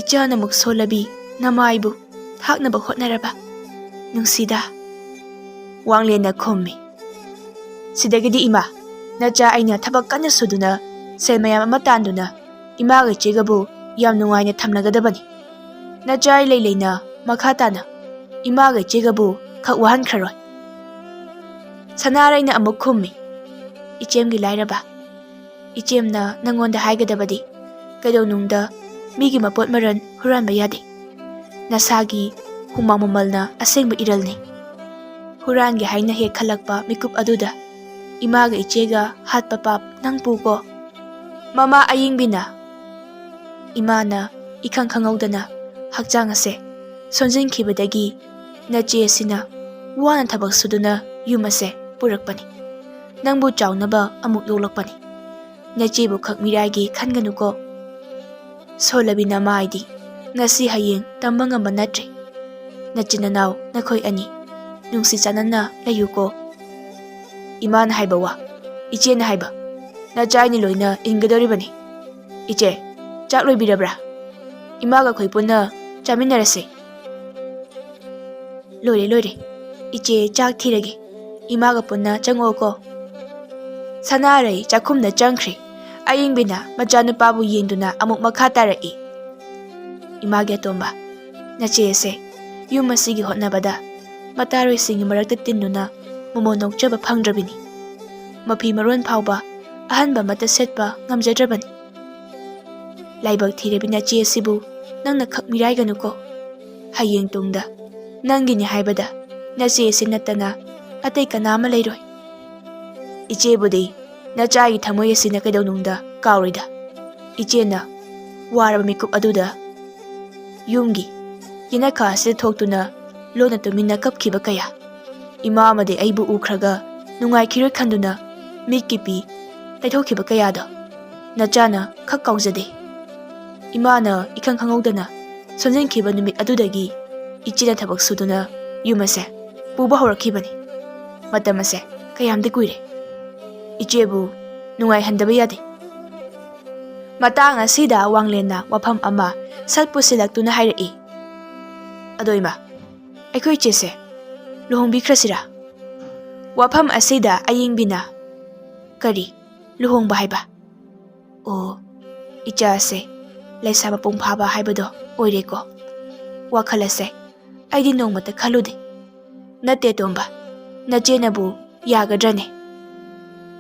ꯏꯆꯥꯅ ꯑꯃꯨꯛ ꯁꯣꯜꯂꯕꯤ ꯅꯃꯥꯏꯕꯨ ꯊꯥꯛꯅꯕ ꯍꯣꯠꯅꯔꯕ꯫ ꯅꯨꯡꯁꯤꯗ꯫ ꯋꯥꯡꯂꯦꯟꯅ ꯈꯨꯝꯃꯤ, ꯁꯤꯗꯒꯤꯗꯤ ꯏꯃꯥ, ꯅꯆꯥ ꯑꯩꯅ ꯊꯕꯛ ꯀꯟꯅ ꯁꯨꯗꯨꯅ ꯁꯦꯜ ꯃꯌꯥꯝ ꯑꯃ ꯇꯥꯟꯗꯨꯅ ꯏꯃꯥꯒ ꯏꯆꯦꯒꯕꯨ ꯌꯥꯝ ꯅꯨꯡꯉꯥꯏꯅ ꯊꯝꯂꯒꯗꯕꯅꯤ꯫ ꯅꯆꯥ ꯑꯩ ꯂꯩꯅ ꯃꯈꯥ ꯇꯥꯅ ꯏꯃꯥꯒ ꯏꯆꯦꯒꯕꯨ ꯈꯛ ꯋꯥꯍꯟꯈ꯭ꯔꯔꯣꯏ꯫ ꯁꯅꯥꯔꯩꯅ ꯑꯃꯨꯛ ꯈꯨꯝꯃꯤ, ꯏꯆꯦꯝꯒꯤ ꯂꯥꯏꯔꯕ, ꯏꯆꯦꯝꯅ ꯅꯪꯉꯣꯟꯗ ꯍꯥꯏꯒꯗꯕꯗꯤ ꯀꯩꯗꯧꯅꯨꯡꯗ ꯃꯤꯒꯤ ꯃꯄꯣꯠ ꯃꯔꯟ ꯍꯨꯔꯥꯟꯕ ꯌꯥꯗꯦ꯫ ꯅꯁꯥꯒꯤ ꯍꯨꯃꯥꯡ ꯃꯃꯜꯅ ꯑꯁꯦꯡꯕ ꯏꯔꯜꯅꯤ꯫ ꯍꯨꯔꯥꯟꯒꯦ ꯍꯥꯏꯅ ꯍꯦꯛ ꯈꯜꯂꯛꯄ ꯃꯤꯀꯨꯞ ꯑꯗꯨꯗ ꯏꯃꯥꯒ ꯏꯆꯦꯒ ꯍꯥꯠꯄ ꯄꯥꯞ ꯅꯪ ꯄꯨꯀꯣ꯫ ꯃꯃꯥ ꯑꯌꯦꯡꯕꯤꯅ, ꯏꯃꯥꯅ ꯏꯈꯪ ꯈꯪꯍꯧꯗꯅ ꯍꯛꯆꯥꯡ ꯑꯁꯦ ꯁꯣꯟꯖꯤꯟꯈꯤꯕꯗꯒꯤ ꯅꯆꯦ ꯑꯁꯤꯅ ꯋꯥꯅ ꯊꯕꯛ ꯁꯨꯗꯨꯅ ꯌꯨꯝ ꯑꯁꯦ ꯄꯨꯔꯛꯄꯅꯤ꯫ ꯅꯪꯕꯨ ꯆꯥꯎꯅꯕ ꯑꯃꯨꯛ ꯌꯣꯛꯂꯛꯄꯅꯤ꯫ ꯅꯆꯦꯕꯨ ꯈꯛ ꯃꯤꯔꯥꯏꯒꯦ ꯈꯟꯒꯅꯨꯀꯣ꯫ ꯁꯣꯜꯂꯕꯤ ꯅꯃꯥꯏꯗꯤ ꯉꯁꯤ ꯍꯌꯦꯡ ꯇꯝꯕ ꯉꯝꯕ ꯅꯠꯇ꯭ꯔꯦ꯫ ꯅꯆꯤꯟ ꯅꯅꯥꯎ ꯅꯈꯣꯏ ꯑꯅꯤ ꯅꯨꯡꯁꯤ ꯆꯥꯟꯅꯅ ꯂꯩꯌꯨꯀꯣ꯫ ꯏꯃꯥꯅ ꯍꯥꯏꯕ ꯋꯥ ꯏꯆꯦꯅ ꯍꯥꯏꯕ ꯅꯆꯥ ꯑꯩꯅ ꯂꯣꯏꯅ ꯏꯟꯒꯗꯧꯔꯤꯕꯅꯤ꯫ ꯏꯆꯦ, ꯆꯥꯛ ꯂꯣꯏꯕꯤꯔꯕ꯭ꯔꯥ? ꯏꯃꯥꯒ ꯑꯩꯈꯣꯏ ꯄꯨꯟꯅ ꯆꯥꯃꯤꯟꯅꯔꯁꯦ꯫ ꯂꯣꯏꯔꯦ ꯂꯣꯏꯔꯦ, ꯏꯆꯦ ꯆꯥꯛ ꯊꯤꯔꯒꯦ, ꯏꯃꯥꯒ ꯄꯨꯟꯅ ꯆꯪꯉꯛꯑꯣꯀꯣ꯫ ꯁꯅꯥꯔꯩ ꯆꯥꯛꯈꯨꯝꯗ ꯆꯪꯈ꯭ꯔꯦ꯫ ꯑꯌꯦꯡꯕꯤꯅ ꯃꯆꯥꯅꯨꯄꯥꯕꯨ ꯌꯦꯡꯗꯨꯅ ꯑꯃꯨꯛ ꯃꯈꯥ ꯇꯥꯔꯛꯏ꯫ Imaga tomba. Nachese, yum asigi hotnabada. Mataroi singi marakta tinduna momonok jaba phangdrabini. Mapi maron phauba ahanba mata setba ngamjadrabani. Laibak thirebi nachesibu nangna khakmiraiganuko. Hayeng tungda nangini haibada nachesi natana atay kanama leiroi. Ichebudi nachai thamoy asina kaidawnungda kaurida. Ichena waraba mikup aduda yumgi yenakha asida thoktuna lona tumina kapkhiba kaya. Ima amade aibu ukhraga nungai khiroi khanduna mikipi taithokhiba kayado nachana khak kaujade. Imana ikhang khangawdana sonjenkhiba numit adudagi ichina thabak suduna yumase puba horakhibani. Matamase kayamde kuire. Ichebu nungai handaba yade. Matang asida Wanglena wafam ama salpusilaktuna hairai. Adoima, aikoi chese luhongbikrasira. Wafam asida ayingbina kari luhongba haiba. O ichase laisaba pungphaba haibado oireko. Wakhalase aidi nongmata khalude. Nate tomba nachenabu yagadrane.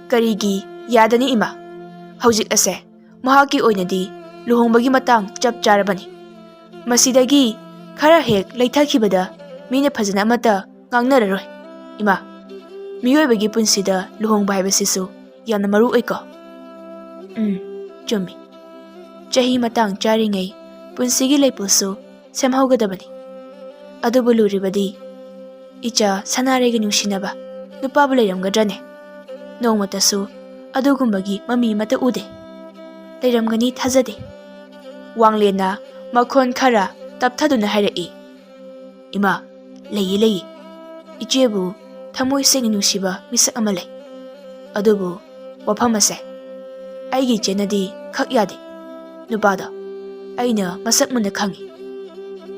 Karigi yadani ima. Haujik ase mahaki oinadi luhongbagi matang chap charabani. Masidagi khara hek leithakibada mina phajana amata ngangnararoi. Ima miyoibagi punsida luhongba haibasisu yamna maru oiko. Chumi. Chahi matang charingai punsigi leipusu semhaugadabani. Adubu luribadi icha sanarega nungsinaba nupabu leiramgadrane. Nongmatasu adugumbagi mami mata ude. Leiramgani thazade. Wanglena makhon khara tapthaduna hairai. Ima leyi. Ichebu thamoi sengni nungsiba misak ama lei. Adubu wafam ase aigi chenadi khak yade. Nupado aina masak muna khangi.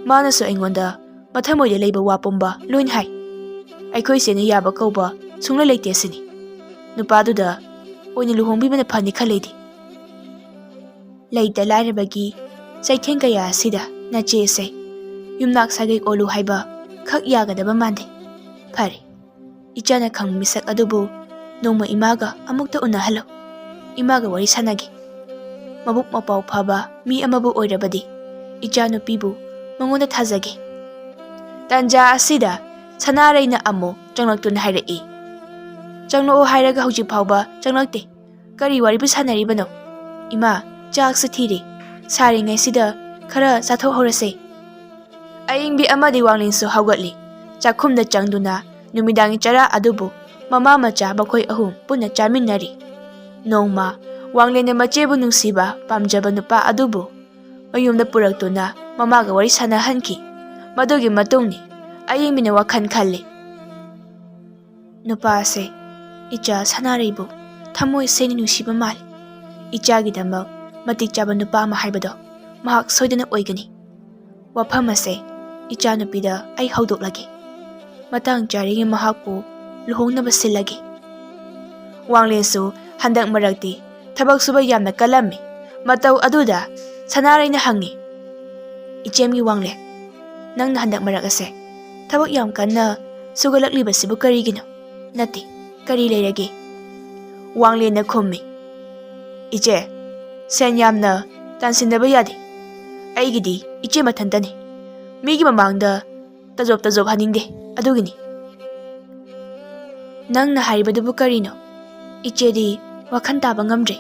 Manasu aingonda mathamoide leiba wapumba loin hai. Aikoi sena yaba kauba sungla leite sini. Nupaduda oina luhongbibana phani khaledi. Leita lairabagi saitheng kaya asida nachese yumnak sagai olu haiba khak yagadaba mande. Phare ichana khang misak adubu nongma imaga amukta unahalo. Imaga wari sanagi. Mabuk mapau phaba mi amabu oirabadi ichanupibu mangonda thazage. Tanja asida sanareina amo changlaktuna hairai. Changlo hairaga hujik phauba changlakte. Kari waribu sanaribano. Ima chak sa thiri saringai sida khara chathok horase. Ayingbi amadi Wanglinsu haugatli. Chakhumda changduna numidangi chara adubu mama macha bakhoi ahum punna chaminari. Nongma Wanglena machebu nungsiba pamjaba nupa adubu mayumda puraktuna mamaga wari sanahanki. Madugi matungni ayingbina wakhan khalle. Nupa ase icha sanaraibu thamoi seni nungsiba mal. Ichagi damak matik chaba nupa ama haibado mahak soidana oigani. Wafam ase icha nupida ai haudoklage. Matang charingi mahakpu luhongnaba sillage. Wanglensu handak marakti thabak suba yamna kalammi. Matau aduda sanaraina hangi. Ichemgi Wangle nangna handak marak ase thabak yam kanna sugalakliba karigino. Nati kari leirage. Wanglena khummi. Iche sen yamna tansindaba yade. Aigidi iche mathantani. Migi mamangda tajob haningde adugini. Nangna haribadubu karino. Ichedi wakhan taba ngamdre.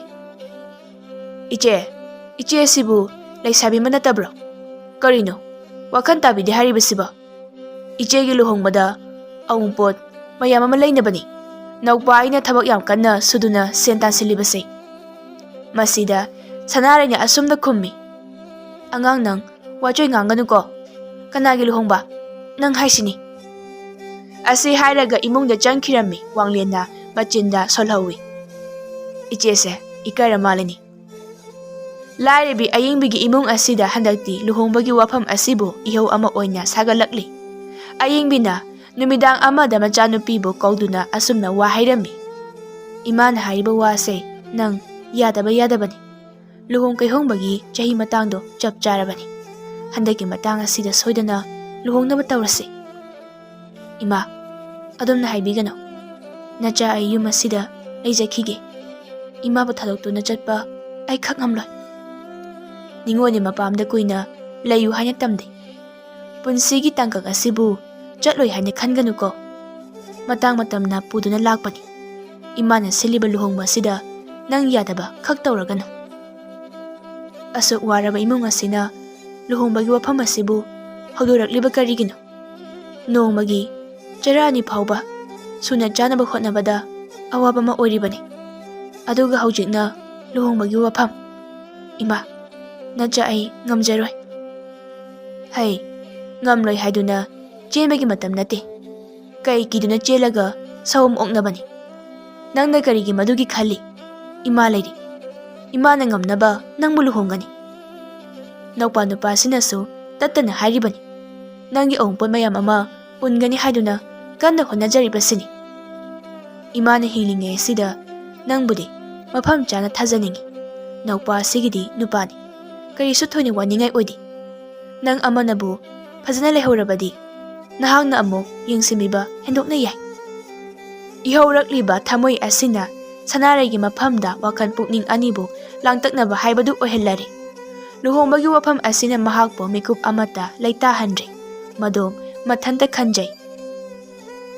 Iche sibu laisabi manatabro. Karino wakhan tabidi haribasiba. Ichegi luhongbada awungpot mayam ama lainabani. Naukpa aina thabak yam kanna suduna sen tansilibase. Masida sanaranya asumda khummi. Angang nang wajoy ngangganuko. Kanagi luhongba nang haisini. Asi hairaga imungda changkhirammi Wanglena machinda solhawi. Ichese ikara malani. Lairebi ayingbigi imung asida handakti luhongbagi wafam asibu ihau ama oina sagalakli. Ayingbina numidang amada machanupibu kauduna asumna wa hairami. Imana hariba wase nang yadabani. Luhong kaihongbagi chahi matangdo chap charabani. Handaki matang asida soidana luhongnaba tawrasi. Ima, adumna haibigano. Nacha ay yum asida leijakhige. Ima ba thadoktu na chatpa ay khak ngamloi. Ningoni mapamda kuina layu haina tamde. Punsigi tangkak asibu chatloi haina khanganu ko. Matang matamna puduna lakpani. Imana siliba luhongba sida nang yadaba khak tawragano. Asuk waraba imung asina luhongbagi wafam asibu haudorakliba karigino. Nongmagi charani phauba suna chanaba hotnabada awaba ma oiribani. Aduga haujikna luhongbagi wafam. Ima, nacha ai ngamjaroi. Hai, ngamloi haiduna chenbagi matam nate. Kai kiduna chelaga sawum oknabani. Nangna karigi madugi khali. Ima leiri. Ima na ngamnaba nangmu luhongani. Naupa nupa sinasu tattana hairibani. Nangi ongpon mayam ama ungani haiduna kanna honajaribasini. Ima na hilinge sida nangbudi mafam chana thajaningi. Naupa sigidi nupani. Karisu thoini waningai oidi. Nang amanabu fazana lehorabadi nahangna amok yengsimbiba hendokna yai. Ihaurakliba thamoi asina sanaraygi mafamda wakan pukning anibu langtaknaba haibadu ohellari. Luhongbagi wafam asina mahakpo mikup amata leitahanri. Madom mathanta khanjai.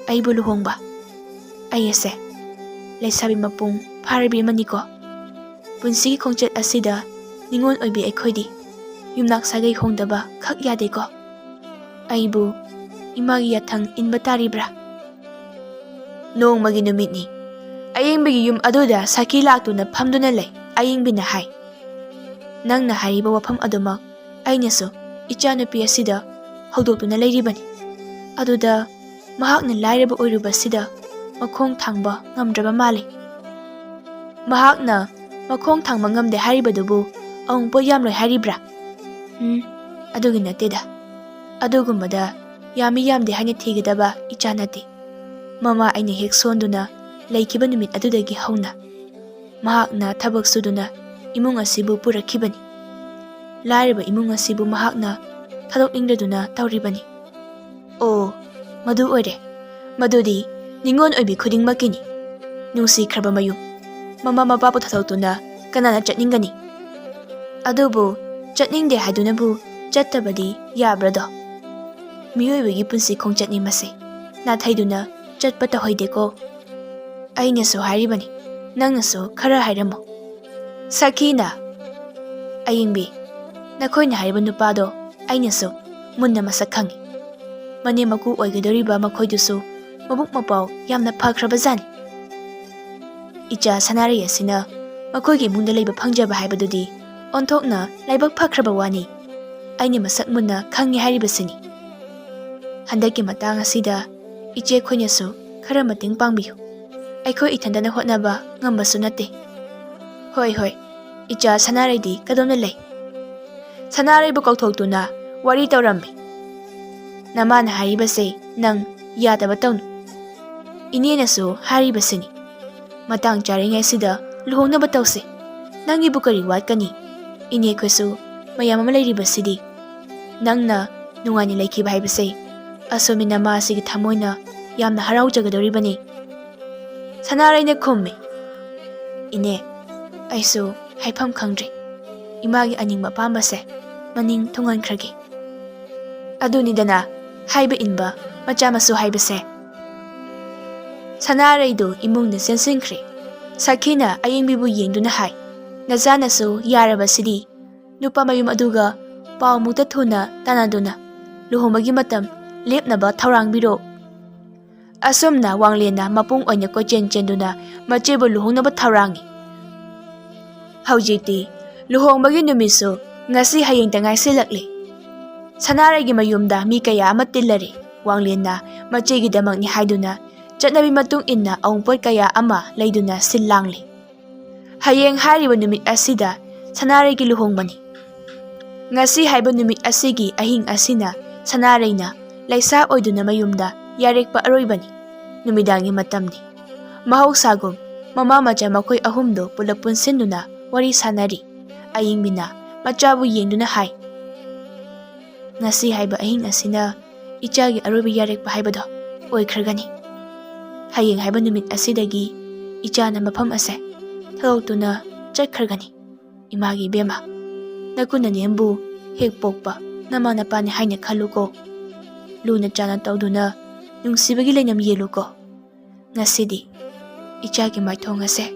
Aibu luhongba. Ayese leisabi mapung pharabi maniko. Punsigi khongchat asida ningon oibi aikhoidi yumnak sagai hongdaba khak yadeko. Aibu imagi yathang inba taribra. Nongmagi numitni ayingbigi yum aduda saki laktuna phamduna lei. Ayingbina hai. Nangna hariba wafam adumak ainasu ichanupi asida haudoktuna leiribani. Aduda mahakna lairaba oiruba sida makhong thangba ngamdraba mali. Mahakna makhong thangba ngamde haribadubu awungpo yamloi haribra. Adugi nateda. Adugumbada yami yamde haina thigidaba ichanati. Mama aina hek sonduna leikiba numit adudagi hauna. Mahakna thabak suduna imung asibu purakhibani. Lairiba imung asibu mahakna thadokningraduna tawribani. O, madu oire. Madudi ningon oibi khudingmakini. Nungsikraba mayum. Mama mapapu thathoktuna kanana chatningani. Adubu chatningde haidunabu chattabadi yabrado. Miyoibagi punsi khongchatni mase nathaiduna chatpa tahoideko. Ainasu haribani. Nangnasu khara hairamo. Sakina. Ayingbi. Nakoina hariba nupado ainasu munna masak khangi. Mane maku oigadoriba makhoidusu mabuk mapau yamna phakrabajani. Icha sanari asina makoigi mungda leiba phangjaba haibadudi onthokna laibak phakraba wani. Aina masak munna khangi haribasini. Handaki matang asida iche khoinasu khara mating pangbiyu. Aikhoi ithandana hotnaba ngambasu nate. Hoi hoi. Icha sanaraidi kadona lei. Sanaraibu kauthoktuna wari tawrammi. Namana haribase nang yadaba tawnu. Inenasu haribasini. Matang charingai sida luhongnaba tawse. Nangi bukari watkani. Ine khoisu mayam ama leiribasidi. Nangna nungani leikiba haibase asomi nama asigi thamoina yamna haraujagadoribani. Sanaraina khummi. Ine aisu haifam khangdri. Imagi aningba pambase maning thungankragi. Adunidana haiba inba machamasu haibase. Sanaraidu imungna sensinkri. Sakina ayingbibu yengduna hai. Nazanasu yarabasidi. Nupa mayum aduga pau mukta thuna tanaduna. Luhongbagi matam lepnaba thaurangbiro. Asumna wanglena mapung oina ko chenduna machebu luhongnaba thaurangi. Haujiti luhongbagi numisu ngasi hayeng tangai silakli. Sanaraigi mayumda mi kaya ama tillari. Wanglena machegi damakni haiduna chatnabi matung inna awungpot kaya ama leiduna sillangli. Hayeng hariba numit asida sanaraigi luhongbani. Ngasi haiba numit asigi ahing asina sanaraina laisa oiduna mayumda yarekpa aroibani. Numidangi matamni. Mahausagum mama macha makoy ahumdo pulak punsinduna wari sanari. Ayingbina machabu yengduna hai. Ngasi haiba ahing asina ichagi arubi yarekpa haibado oikragani. Hayeng haiba numit asidagi ichana mafam ase thaloktuna chakhragani. Imagi bema nakuna nembu hek pokpa nama napani haina khaluko. Luna chana tawduna nungsibagi lainam yeluko. Ngasidi ichagi maithong ase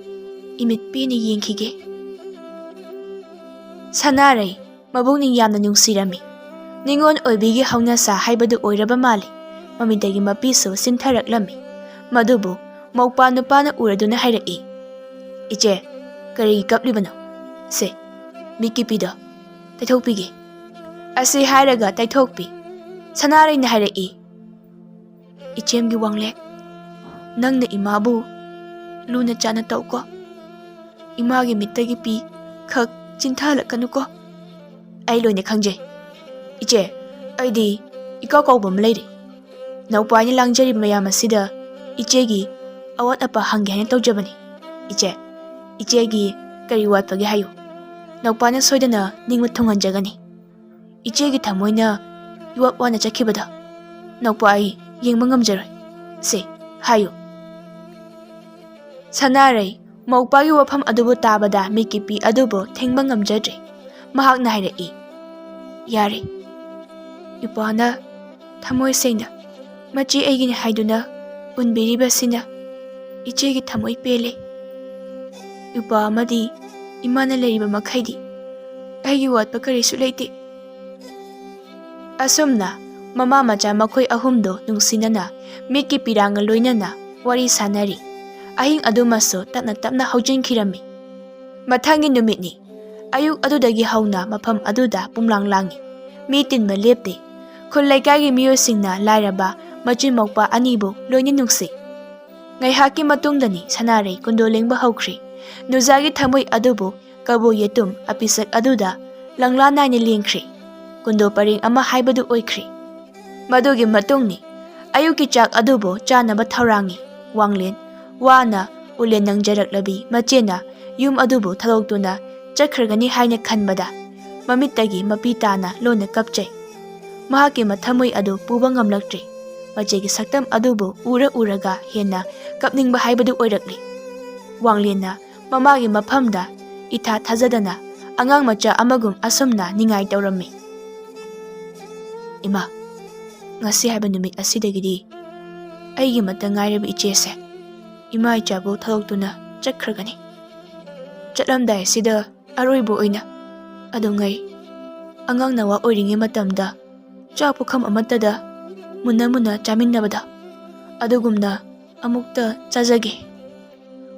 imit pini yengkhige. Sanarai mabungning yamna nungsirami. Ningon oibigi haunasa haibadu oiraba mali. Mamidagi mapiso simtharaklami. Madubu maupa nupana uraduna hairaki. Iche kari kaplibano se miki pido taithokpigi. Asi hairaga taithokpi. Sanarai na hairaki. Ichemgi wanglek nangna imabu luna chana tawko. Imagi mittagi pi khak chinthalakanuko. Ai loina khangjai. Iche aidi ikaw kawbam leiri. Naupani langjari mayam asida ichegi awat apa hangge haina tawjabani. Ichegi kari watpagi hayo. Naupana soidana ningma thonganjagani. Ichegi thamoina yuwap wana chakhibada naupa ai yengma ngamjaroi se hayo. Sanarai maupagi wafam adubu tabada mikipi adubu thengba ngamjadre. Mahakna hairaki. Yare ipana thamoi sengna machi aigini haiduna unbiriba sina ichegi thamoi pele. Ipa amadi imana leiriba makhaidi aigi watpa karisu leite. Asumna mama macha makhoi ahumdo nungsinana miki piranga loinana wari sanari. Ahing adumaso tapna tapna haujinkirami. Mathangi numitni ayuk adudagi hauna mafam aduda pumlanglangi. Mi tinba lepte. Khul laikagi miyosingna lairaba machin mokpa anibu loina nungsi. Ngaihaki matungdani sanarai kundolengba haukhri. Nuzagi thamoi adubu kabo yetum apisak aduda langla naina lengkhri. Kundo paring ama haibadu oikhri. Madugi matungni ayuki chak adubu chanaba thaurangi. Wanglen wana ulen nangjaraklabi machena yum adubu thaloktuna chakhragani haina khanbada mamittagi mapitana lona kapchai. Mahaki mathamoi adu puba ngamlaktri. Machegi saktam adubu uraga hena kapningba haibadu oirakli. Wanglena mamagi maphamda itha thajadana angang macha amagum asumna ningai tawrami. Ima ngasi haiba numit asidagidi aigi mata ngairaba ichese ima ichabu thaloktuna chakhragani. Chatlamdai sida aroibo oina adungai angang nawa oiringe matamda cha pukham amatada muna chaminabada adugumna amukta chajage.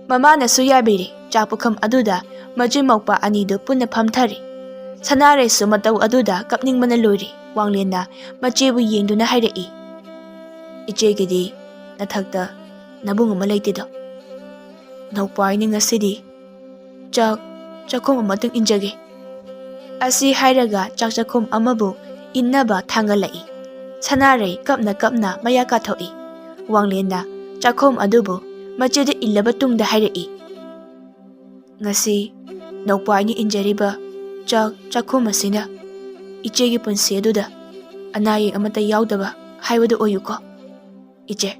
Mamana suyabiri cha pukham aduda majin mokpa anidu punna phamthari. Sanarai su matau aduda kapningmana loiri. Wanglena machebu yengduna hairaki. Ichegidi nathakta nabung ama leitido. Naupai ni ngasidi chakhom amatung injage. Asi hairaga chakhom amabu innaba thangalai. Sanarai kapna maya kathoi. Wanglena chakhom adubu machede illaba tungda hairaki. Ngasi naupai ni injariba chakhom asina ichegi punsi aduda anayi amata yaudaba haibadu oyuko. Iche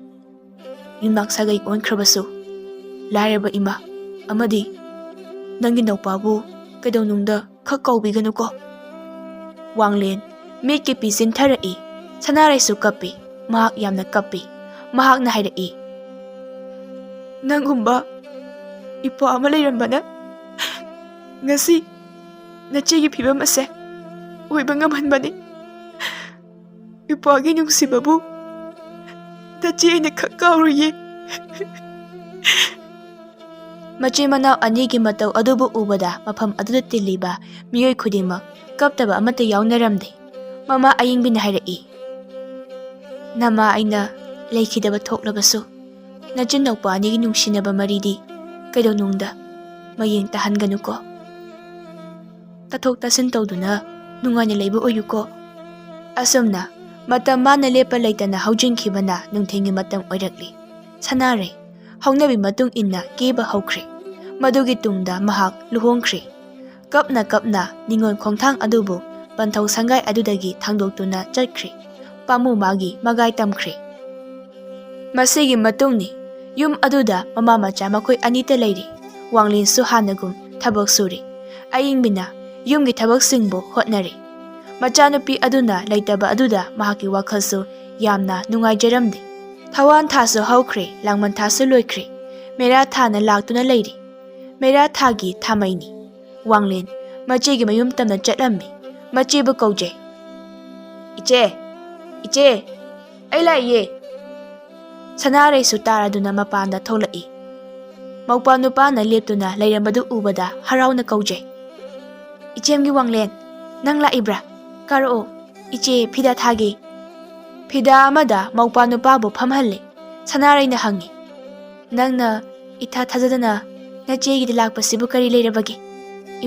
yunmak sagai onkhrabasu lairaba ima amadi nangi naupabu kaidonungda khak kaubiganu ko. Wanglen mitki pisin tharai. Sanarai su kappi. Mahak yamna kappi. Mahak na hairaki. Nangumba ipo ama leirambana ngasi nachegi phibam ase oiba ngamhanbani. Ipoagi nungsibabu tachi aina khakkaruye. Machi manau anigi matau adubu ubada mafam aduda tiliba miyoi khudima kaptaba amata yaunaramde. Mama ayingbina hairaki. Nama aina leikhidaba thoklabasu nachin naupa anigi nungsinaba maridi kaidonungda mayeng tahanganuko. Tathok tasin tawduna nungaina leiba oyuko. Asumna matam mana lepa leitana haujinkibana nungthengi matam oirakli. Sanarai haunabi matung inna keba haukhri. Madugi tungda mahak luhongkhri. Kapna ningon khongthang adubu ꯄꯟꯊꯧ ꯁꯪꯒꯥꯏ ꯑꯗꯨꯗꯒꯤ ꯊꯥꯡꯗꯣꯛꯇꯨꯅ ꯆꯠꯈ꯭ꯔꯦ꯫ ꯄꯥꯃꯨ ꯃꯥꯒꯤ ꯃꯒꯥꯏ ꯇꯝꯈ꯭ꯔꯦ꯫ ꯃꯁꯤꯒꯤ ꯃꯇꯨꯡꯅꯤ ꯌꯨꯝ ꯑꯗꯨꯗ ꯃꯃꯥ ꯃꯆꯥ ꯃꯈꯣꯏ ꯑꯅꯤꯇ ꯂꯩꯔꯤ꯫ ꯋꯥꯡꯂꯦꯟꯁꯨ ꯍꯥꯟꯅꯒꯨꯝ ꯊꯕꯛ ꯁꯨꯔꯤ꯫ ꯑꯏꯪꯕꯤꯅ ꯌꯨꯝꯒꯤ ꯊꯕꯛꯁꯤꯡꯕꯨ ꯍꯣꯠꯅꯔꯤ꯫ ꯃꯆꯥꯅꯨꯄꯤ ꯑꯗꯨꯅ ꯂꯩꯇꯕ ꯑꯗꯨꯗ ꯃꯍꯥꯛꯀꯤ ꯋꯥꯈꯜꯁꯨ ꯌꯥꯝꯅ ꯅꯨꯡꯉꯥꯏꯖꯔꯝꯗꯦ꯫ ꯊꯋꯥꯟ ꯊꯥꯁꯨ ꯍꯧꯈ꯭ꯔꯦ, ꯂꯥꯡꯕꯟ ꯊꯥꯁꯨ ꯂꯣꯏꯈ꯭ꯔꯦ꯫ ꯃꯦꯔꯥ ꯊꯥꯅ ꯂꯥꯛꯇꯨꯅ ꯂꯩꯔꯤ꯫ ꯃꯦꯔꯥ ꯊꯥꯒꯤ ꯊꯥꯃꯩꯅꯤ꯫ ꯋꯥꯡꯂꯦꯟ ꯃꯆꯦꯒꯤ ꯃꯌꯨꯝ ꯇꯝꯅ ꯆꯠꯂꯝꯃꯤ꯫ ꯃꯆꯦꯕꯨ ꯀꯧꯖꯩ꯫ "ꯏꯆꯦ, ꯏꯆꯦ, ꯑꯩ ꯂꯥꯛꯏꯌꯦ"꯫ ꯁꯅꯥꯔꯩꯁꯨ ꯇꯥꯔꯗꯨꯅ ꯃꯄꯥꯟꯗ ꯊꯣꯛꯂꯛꯏ꯫ ꯃꯧꯄꯥ ꯅꯨꯄꯥꯅ ꯂꯦꯞꯇꯨꯅ ꯂꯩꯔꯝꯕꯗꯨ ꯎꯕꯗ ꯍꯔꯥꯎꯅ ꯀꯧꯖꯩ꯫ "ꯏꯆꯦꯝꯒꯤ ꯋꯥꯡꯂꯦꯟ, ꯅꯪ ꯂꯥꯛꯏꯕ꯭ꯔꯥ? ꯀꯥꯔꯛꯑꯣ, ꯏꯆꯦ ꯐꯤꯗꯥ ꯊꯥꯒꯦ"꯫ ꯐꯤꯗꯥ ꯑꯃꯗ ꯃꯧꯄꯥ ꯅꯨꯄꯥꯕꯨ ꯐꯝꯍꯜꯂꯦ꯫ ꯁꯅꯥꯔꯩꯅ ꯍꯪꯉꯤ, "ꯅꯪꯅ ꯏꯊꯥ ꯊꯥꯖꯗꯅ ꯅꯆꯦꯒꯤꯗ ꯂꯥꯛꯄꯁꯤꯕꯨ ꯀꯔꯤ ꯂꯩꯔꯕꯒꯦ?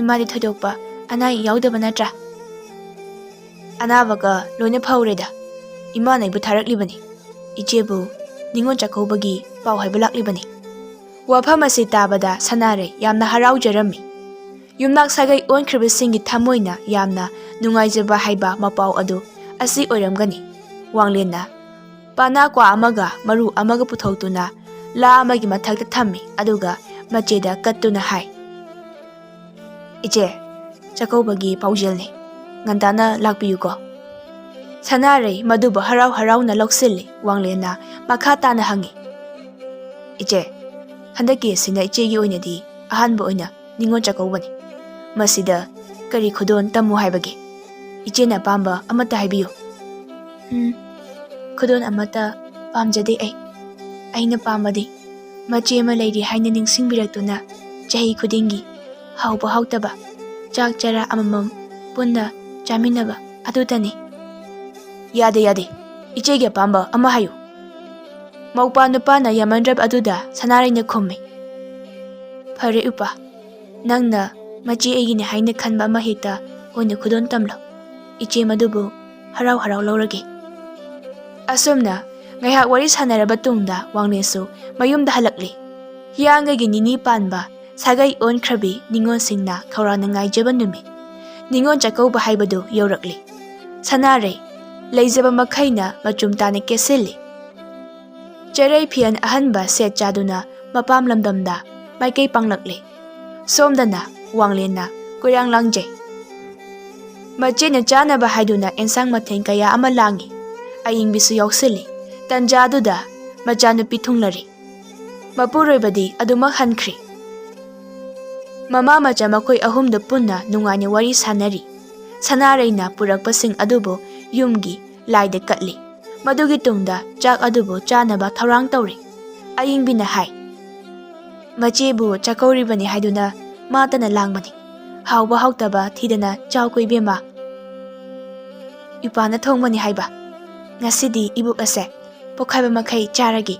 ꯏꯃꯥꯗꯤ ꯊꯣꯏꯗꯣꯛꯄ ꯑꯅꯥ ꯑꯌꯦꯛ ꯌꯥꯎꯗꯕ ꯅꯠꯇ꯭ꯔꯥ"? "ꯑꯅꯥꯕꯒ ꯂꯣꯏꯅ ꯐꯧꯔꯦꯗ꯫ ꯏꯃꯥꯅ ꯑꯩꯕꯨ ꯊꯥꯔꯛꯂꯤꯕꯅꯤ꯫ ꯏꯆꯦꯕꯨ ꯅꯤꯉꯣꯜ ꯆꯥꯛꯀꯧꯕꯒꯤ ꯄꯥꯎ ꯍꯥꯏꯕ ꯂꯥꯛꯂꯤꯕꯅꯤ"꯫ ꯋꯥꯐꯝ ꯑꯁꯤ ꯇꯥꯕꯗ ꯁꯅꯥꯔꯩ ꯌꯥꯝꯅ ꯍꯔꯥꯎꯖꯔꯝꯃꯤ꯫ ꯌꯨꯝꯅꯥꯛ ꯁꯥꯒꯩ ꯑꯣꯟꯈ꯭ꯔꯤꯕꯁꯤꯡꯒꯤ ꯊꯃꯣꯏꯅ ꯌꯥꯝꯅ ꯅꯨꯡꯉꯥꯏꯖꯕ ꯍꯥꯏꯕ ꯃꯄꯥꯎ ꯑꯗꯨ ꯑꯁꯤ ꯑꯣꯏꯔꯝꯒꯅꯤ꯫ ꯋꯥꯡꯂꯦꯟꯅ ꯄꯥꯅꯥ ꯀ꯭ꯋꯥ ꯑꯃꯒ ꯃꯔꯨ ꯑꯃꯒ ꯄꯨꯊꯣꯛꯇꯨꯅ ꯂꯥ ꯑꯃꯒꯤ ꯃꯊꯛꯇ ꯊꯝꯃꯤ꯫ ꯑꯗꯨꯒ ꯃꯆꯦꯗ ꯀꯠꯇꯨꯅ ꯍꯥꯏ, "ꯏꯆꯦ, ꯆꯥꯛꯀꯧꯕꯒꯤ ꯄꯥꯎꯖꯦꯜꯅꯤ, ꯉꯟꯇꯥꯅ ꯂꯥꯛꯄꯤꯌꯨꯀꯣ"꯫ ꯁꯅꯥꯔꯩ ꯃꯗꯨꯕꯨ ꯍꯔꯥꯎ ꯍꯔꯥꯎꯅ ꯂꯧꯁꯤꯜꯂꯤ꯫ ꯋꯥꯡꯂꯦꯟꯅ ꯃꯈꯥ ꯇꯥꯅ ꯍꯪꯉꯤ, "ꯏꯆꯦ, ꯍꯟꯗꯛꯀꯤ ꯑꯁꯤꯅ ꯏꯆꯦꯒꯤ ꯑꯣꯏꯅꯗꯤ ꯑꯍꯥꯟꯕ ꯑꯣꯏꯅ ꯅꯤꯉꯣꯜ ꯆꯥꯛꯀꯧꯕꯅꯤ꯫ ꯃꯁꯤꯗ ꯀꯔꯤ ꯈꯨꯗꯣꯜ ꯇꯝꯃꯨ ꯍꯥꯏꯕꯒꯦ? ꯏꯆꯦꯅ ꯑꯄꯥꯝꯕ ꯑꯃꯠꯇ ꯍꯥꯏꯕꯤꯌꯨ"꯫ "ꯈꯨꯗꯣꯜ ꯑꯃꯠꯇ ꯄꯥꯝꯖꯗꯦ ꯑꯩ꯫ ꯑꯩꯅ ꯄꯥꯝꯕꯗꯤ ꯃꯆꯦ ꯑꯃ ꯂꯩꯔꯤ ꯍꯥꯏꯅ ꯅꯤꯡꯁꯤꯡꯕꯤꯔꯛꯇꯨꯅ ꯆꯍꯤ ꯈꯨꯗꯤꯡꯒꯤ ꯍꯥꯎꯕ ꯍꯥꯎꯇꯕ ꯆꯥꯛ ꯆꯔꯥ ꯑꯃꯃꯝ ꯄꯨꯟꯅ ꯆꯥꯃꯤꯟꯅꯕ ꯑꯗꯨꯇꯅꯤ"꯫ "ꯌꯥꯗꯦ ꯌꯥꯗꯦ, ꯏꯆꯦꯒꯤ ꯑꯄꯥꯝꯕ ꯑꯃ ꯍꯥꯏꯌꯨ"꯫ ꯃꯧꯄꯥ ꯅꯨꯄꯥꯅ ꯌꯥꯃꯟꯗ꯭ꯔꯕ ꯑꯗꯨꯗ ꯁꯅꯥꯔꯩꯅ ꯈꯨꯝꯃꯤ, "ꯐꯔꯦ ꯎꯄꯥ, ꯅꯪꯅ ꯃꯆꯦ ꯑꯩꯒꯤꯅꯤ ꯍꯥꯏꯅ ꯈꯟꯕ ꯑꯃ ꯍꯦꯛꯇ ꯑꯣꯏꯅ ꯈꯨꯗꯣꯜ ꯇꯝꯂꯣ꯫ ꯏꯆꯦ ꯃꯗꯨꯕꯨ ꯍꯔꯥꯎ ꯍꯔꯥꯎ ꯂꯧꯔꯒꯦ"꯫ ꯑꯁꯨꯝꯅ ꯉꯥꯏꯍꯥꯛ ꯋꯥꯔꯤ ꯁꯥꯟꯅꯔꯕ ꯇꯨꯡꯗ ꯋꯥꯡꯂꯦꯟꯁꯨ ꯃꯌꯨꯝꯗ ꯍꯜꯂꯛꯂꯤ꯫ ꯍꯤꯌꯥꯡꯒꯩꯒꯤ ꯅꯤꯅꯤ ꯄꯥꯟꯕ ꯁꯥꯒꯩ ꯑꯣꯟꯈ꯭ꯔꯕꯤ ꯅꯤꯉꯣꯜꯁꯤꯡꯅ ꯈꯧꯔꯥꯡꯅ ꯉꯥꯏꯖꯕ ꯅꯨꯃꯤꯠ, ꯅꯤꯉꯣꯜ ꯆꯥꯛꯀꯧꯕ ꯍꯥꯏꯕꯗꯨ ꯌꯧꯔꯛꯂꯤ꯫ ꯁꯅꯥꯔꯩ ꯂꯩꯖꯕ ꯃꯈꯩꯅ ꯃꯆꯨꯝ ꯇꯥꯅ ꯀꯦꯁꯤꯜꯂꯤ꯫ ꯆꯔꯩ ꯐꯤꯌꯟ ꯑꯍꯟꯕ ꯁꯦꯠ ꯆꯥꯗꯨꯅ ꯃꯄꯥꯝ ꯂꯝꯗꯝꯗ ꯃꯥꯏꯀꯩ ꯄꯥꯡꯂꯛꯂꯤ꯫ ꯁꯣꯝꯗꯅ ꯋꯥꯡꯂꯦꯟꯅ ꯀꯣꯏꯔꯥꯡ ꯂꯥꯡꯖꯩ꯫ ꯃꯆꯦꯅ ꯆꯥꯅꯕ ꯍꯥꯏꯗꯨꯅ ꯑꯦꯟꯁꯥꯡ ꯃꯊꯦꯜ ꯀꯌꯥ ꯑꯃ ꯂꯥꯡꯏ꯫ ꯑꯏꯪꯕꯤꯁꯨ ꯌꯥꯎꯁꯤꯜꯂꯤ꯫ ꯇꯟꯖꯥꯗꯨꯗ ꯃꯆꯥꯅꯨꯄꯤ ꯊꯨꯡꯂꯔꯤ꯫ ꯃꯄꯨꯔꯣꯏꯕꯗꯤ ꯑꯗꯨꯃꯛ ꯍꯟꯈ꯭ꯔꯤ꯫ ꯃꯃꯥ ꯃꯆꯥ ꯃꯈꯣꯏ ꯑꯍꯨꯝꯗꯨ ꯄꯨꯟꯅ ꯅꯨꯡꯉꯥꯏꯅ ꯋꯥꯔꯤ ꯁꯥꯅꯔꯤ꯫ ꯁꯅꯥꯔꯩꯅ ꯄꯨꯔꯛꯄꯁꯤꯡ ꯑꯗꯨꯕꯨ ꯌꯨꯝꯒꯤ ꯂꯥꯏꯗ ꯀꯠꯂꯤ꯫ ꯃꯗꯨꯒꯤ ꯇꯨꯡꯗ ꯆꯥꯛ ꯑꯗꯨꯕꯨ ꯆꯥꯅꯕ ꯊꯧꯔꯥꯡ ꯇꯧꯔꯤ꯫ ꯑꯏꯪꯕꯤꯅ ꯍꯥꯏ, "ꯃꯆꯦꯕꯨ ꯆꯥꯛꯀꯧꯔꯤꯕꯅꯤ ꯍꯥꯏꯗꯨꯅ ꯃꯥꯇꯅ ꯂꯥꯡꯕꯅꯤ꯫ ꯍꯥꯎꯕ ꯍꯥꯎꯇꯕ ꯊꯤꯗꯅ ꯆꯥꯎꯀꯣ ꯏꯕꯦꯝꯃ꯫ ꯏꯄꯥꯅ ꯊꯣꯡꯕꯅꯤ ꯍꯥꯏꯕ꯫ ꯉꯁꯤꯗꯤ ꯏꯕꯨꯛ ꯑꯁꯦ ꯄꯣꯛꯈꯥꯏꯕ ꯃꯈꯩ ꯆꯥꯔꯒꯦ"꯫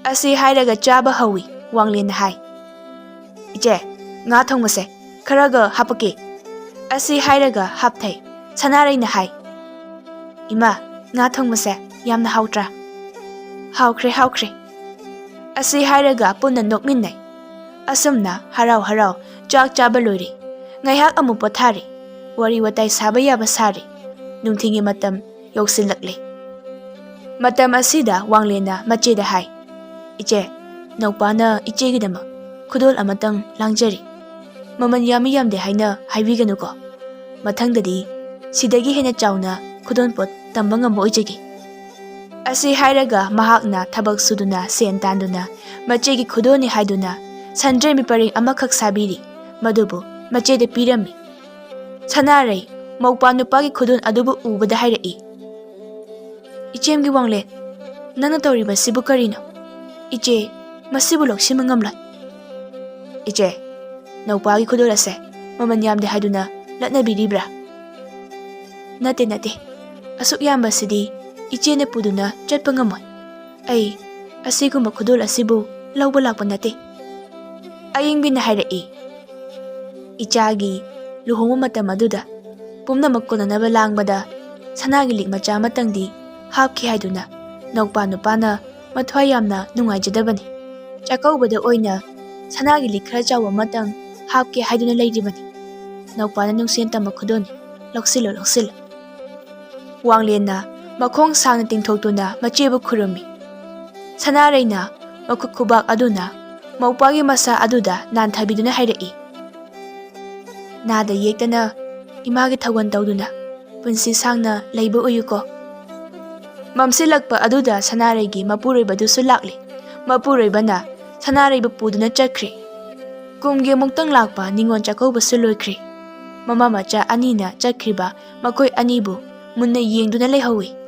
ꯑꯁꯤ ꯍꯥꯏꯔꯒ ꯆꯥꯕ ꯍꯧꯏ꯫ ꯋꯥꯡꯂꯦꯟꯅ ꯍꯥꯏ, "ꯏꯆꯦ, ꯉꯥ ꯊꯣꯡꯕꯁꯦ ꯈꯔꯒ ꯍꯥꯞꯄꯛꯀꯦ"꯫ ꯑꯁꯤ ꯍꯥꯏꯔꯒ ꯍꯥꯞꯊꯩ꯫ ꯁꯅꯥꯔꯩꯅ ꯍꯥꯏ, "ꯏꯃꯥ, ꯉꯥ ꯊꯣꯡꯕꯁꯦ ꯌꯥꯝꯅ ꯍꯥꯎꯇ꯭ꯔꯥ"? "ꯍꯥꯎꯈ꯭ꯔꯦ ꯍꯥꯎꯈ꯭ꯔꯦ"꯫ ꯑꯁꯤ ꯍꯥꯏꯔꯒ ꯄꯨꯟꯅ ꯅꯣꯛꯃꯤꯟꯅꯩ꯫ ꯑꯁꯨꯝꯅ ꯍꯔꯥꯎ ꯍꯔꯥꯎ ꯆꯥꯛ ꯆꯥꯕ ꯂꯣꯏꯔꯤ꯫ ꯉꯥꯏꯍꯥꯛ ꯑꯃꯨꯛ ꯄꯣꯊꯥꯔꯤ꯫ ꯋꯥꯔꯤ ꯋꯥꯇꯥꯏ ꯁꯥꯕ ꯌꯥꯕ ꯁꯥꯔꯤ꯫ ꯅꯨꯡꯊꯤꯜꯒꯤ ꯃꯇꯝ ꯌꯧꯁꯤꯜꯂꯛꯂꯤ꯫ ꯃꯇꯝ ꯑꯁꯤꯗ ꯋꯥꯡꯂꯦꯟꯅ ꯃꯆꯦꯗ ꯍꯥꯏ, "ꯏꯆꯦ, ꯅꯧꯄꯥꯅ ꯏꯆꯦꯒꯤꯗꯃꯛ ꯈꯨꯗꯣꯜ ꯑꯃꯇꯪ ꯂꯥꯡꯖꯔꯤ꯫ ꯃꯃꯜ ꯌꯥꯝꯃꯤ ꯌꯥꯝꯗꯦ ꯍꯥꯏꯅ ꯍꯥꯏꯕꯤꯒꯅꯨꯀꯣ꯫ ꯃꯊꯪꯗꯗꯤ ꯁꯤꯗꯒꯤ ꯍꯦꯟꯅ ꯆꯥꯎꯅ ꯈꯨꯗꯣꯜ ꯄꯣꯠ ꯇꯝꯕ ꯉꯝꯕ ꯑꯣꯏꯖꯒꯦ"꯫ ꯑꯁꯤ ꯍꯥꯏꯔꯒ ꯃꯍꯥꯛꯅ ꯊꯕꯛ ꯁꯨꯗꯨꯅ ꯁꯦꯟ ꯇꯥꯟꯗꯨꯅ ꯃꯆꯦꯒꯤ ꯈꯨꯗꯣꯜꯅꯤ ꯍꯥꯏꯗꯨꯅ ꯁꯟꯗ꯭ꯔꯦꯝꯕꯤ ꯄꯔꯦꯡ ꯑꯃꯈꯛ ꯁꯥꯕꯤꯔꯤ꯫ ꯃꯗꯨꯕꯨ ꯃꯆꯦꯗ ꯄꯤꯔꯝꯃꯤ꯫ ꯁꯅꯥꯔꯩ ꯃꯧꯄꯥ ꯅꯨꯄꯥꯒꯤ ꯈꯨꯗꯣꯜ ꯑꯗꯨꯕꯨ ꯎꯕꯗ ꯍꯥꯏꯔꯛꯏ, "ꯏꯆꯦꯝꯒꯤ ꯋꯥꯡꯂꯦꯟ, ꯅꯪꯅ ꯇꯧꯔꯤꯕꯁꯤꯕꯨ ꯀꯔꯤꯅꯣ? ꯏꯆꯦ ꯃꯁꯤꯕꯨ ꯂꯧꯁꯤꯟꯕ ꯉꯝꯂꯣꯏ"꯫ "ꯏꯆꯦ, ꯅꯧꯄꯥꯒꯤ ꯈꯨꯗꯣꯜ ꯑꯁꯦ ꯃꯃꯜ ꯌꯥꯝꯗꯦ ꯍꯥꯏꯗꯨꯅ ꯂꯠꯅꯕꯤꯔꯤꯕ꯭ꯔꯥ"? "ꯅꯠꯇꯦ ꯅꯠꯇꯦ, ꯑꯁꯨꯛ ꯌꯥꯝꯕꯁꯤꯗꯤ ꯏꯆꯦꯅ ꯄꯨꯗꯨꯅ ꯆꯠꯄ ꯉꯝꯃꯣꯏ꯫ ꯑꯩ ꯑꯁꯤꯒꯨꯝꯕ ꯈꯨꯗꯣꯜ ꯑꯁꯤꯕꯨ ꯂꯧꯕ ꯂꯥꯛꯄ ꯅꯠꯇꯦ"꯫ ꯑꯏꯪꯕꯤꯅ ꯍꯥꯏꯔꯛꯏ, "ꯏꯆꯥꯒꯤ ꯂꯨꯍꯣꯡꯕ ꯃꯇꯝ ꯑꯗꯨꯗ ꯄꯨꯝꯅꯃꯛ ꯀꯣꯟꯅꯅꯕ ꯂꯥꯡꯕꯗ ꯁꯅꯥꯒꯤ ꯂꯤꯛ ꯃꯆꯥ ꯑꯃꯇꯪꯗꯤ ꯍꯥꯞꯈꯤ ꯍꯥꯏꯗꯨꯅ ꯅꯧꯄꯥ ꯅꯨꯄꯥꯅ ꯃꯊ꯭ꯋꯥꯏ ꯌꯥꯝꯅ ꯅꯨꯡꯉꯥꯏꯖꯗꯕꯅꯤ꯫ ꯆꯥꯛꯀꯧꯕꯗ ꯑꯣꯏꯅ ꯁꯅꯥꯒꯤ ꯂꯤꯛ ꯈꯔ ꯆꯥꯎꯕ ꯑꯃꯇꯪ ꯍꯥꯞꯀꯦ ꯍꯥꯏꯗꯨꯅ ꯂꯩꯔꯤꯕꯅꯤ꯫ ꯅꯧꯄꯥꯅ ꯅꯨꯡꯁꯦꯟ ꯇꯝꯕ ꯈꯨꯗꯣꯜꯅꯤ꯫ ꯂꯧꯁꯤꯜꯂꯣ ꯂꯧꯁꯤꯜꯂꯣ ꯋꯥꯡꯂꯦꯟꯅ ꯃꯈꯣꯡ ꯁꯥꯡꯅ ꯇꯤꯡꯊꯣꯛꯇꯨꯅ ꯃꯆꯦꯕꯨ ꯈꯨꯔꯨꯝꯃꯤ ꯁꯅꯥꯔꯩꯅ ꯃꯈꯨꯠ ꯈꯨꯕꯥꯛ ꯑꯗꯨꯅ ꯃꯧꯄ꯭ꯋꯥꯒꯤ ꯃꯁꯥ ꯑꯗꯨꯗ ꯅꯥꯟꯊꯕꯤꯗꯨꯅ ꯍꯥꯏꯔꯛꯏ ꯅꯥꯗ ꯌꯦꯛꯇꯅ ꯏꯃꯥꯒꯤ ꯊꯧꯒꯜ ꯇꯧꯗꯨꯅ ꯄꯨꯟꯁꯤ ꯁꯥꯡꯅ ꯂꯩꯕ ꯑꯣꯏꯌꯨꯀꯣ ꯃꯝꯁꯤꯜꯂꯛꯄ ꯑꯗꯨꯗ ꯁꯅꯥꯔꯩꯒꯤ ꯃꯄꯨꯔꯣꯏꯕꯗꯨꯁꯨ ꯂꯥꯛꯂꯤ ꯃꯄꯨꯔꯣꯏꯕꯅ ꯁꯅꯥꯔꯩꯕꯨ ꯄꯨꯗꯨꯅ ꯆꯠꯈ꯭ꯔꯤ ꯀꯨꯝꯒꯤ ꯑꯃꯨꯛꯇꯪ ꯂꯥꯛꯄ ꯅꯤꯉꯣꯜ ꯆꯥꯛꯀꯧꯕꯁꯨ ꯂꯣꯏꯈ꯭ꯔꯤ ꯃꯃꯥ ꯃꯆꯥ ꯑꯅꯤꯅ ꯆꯠꯈ꯭ꯔꯤꯕ ꯃꯈꯣꯏ ꯑꯅꯤꯕꯨ ꯃꯨꯟꯅ ꯌꯦꯡꯗꯨꯅ ꯂꯩꯍꯧꯏ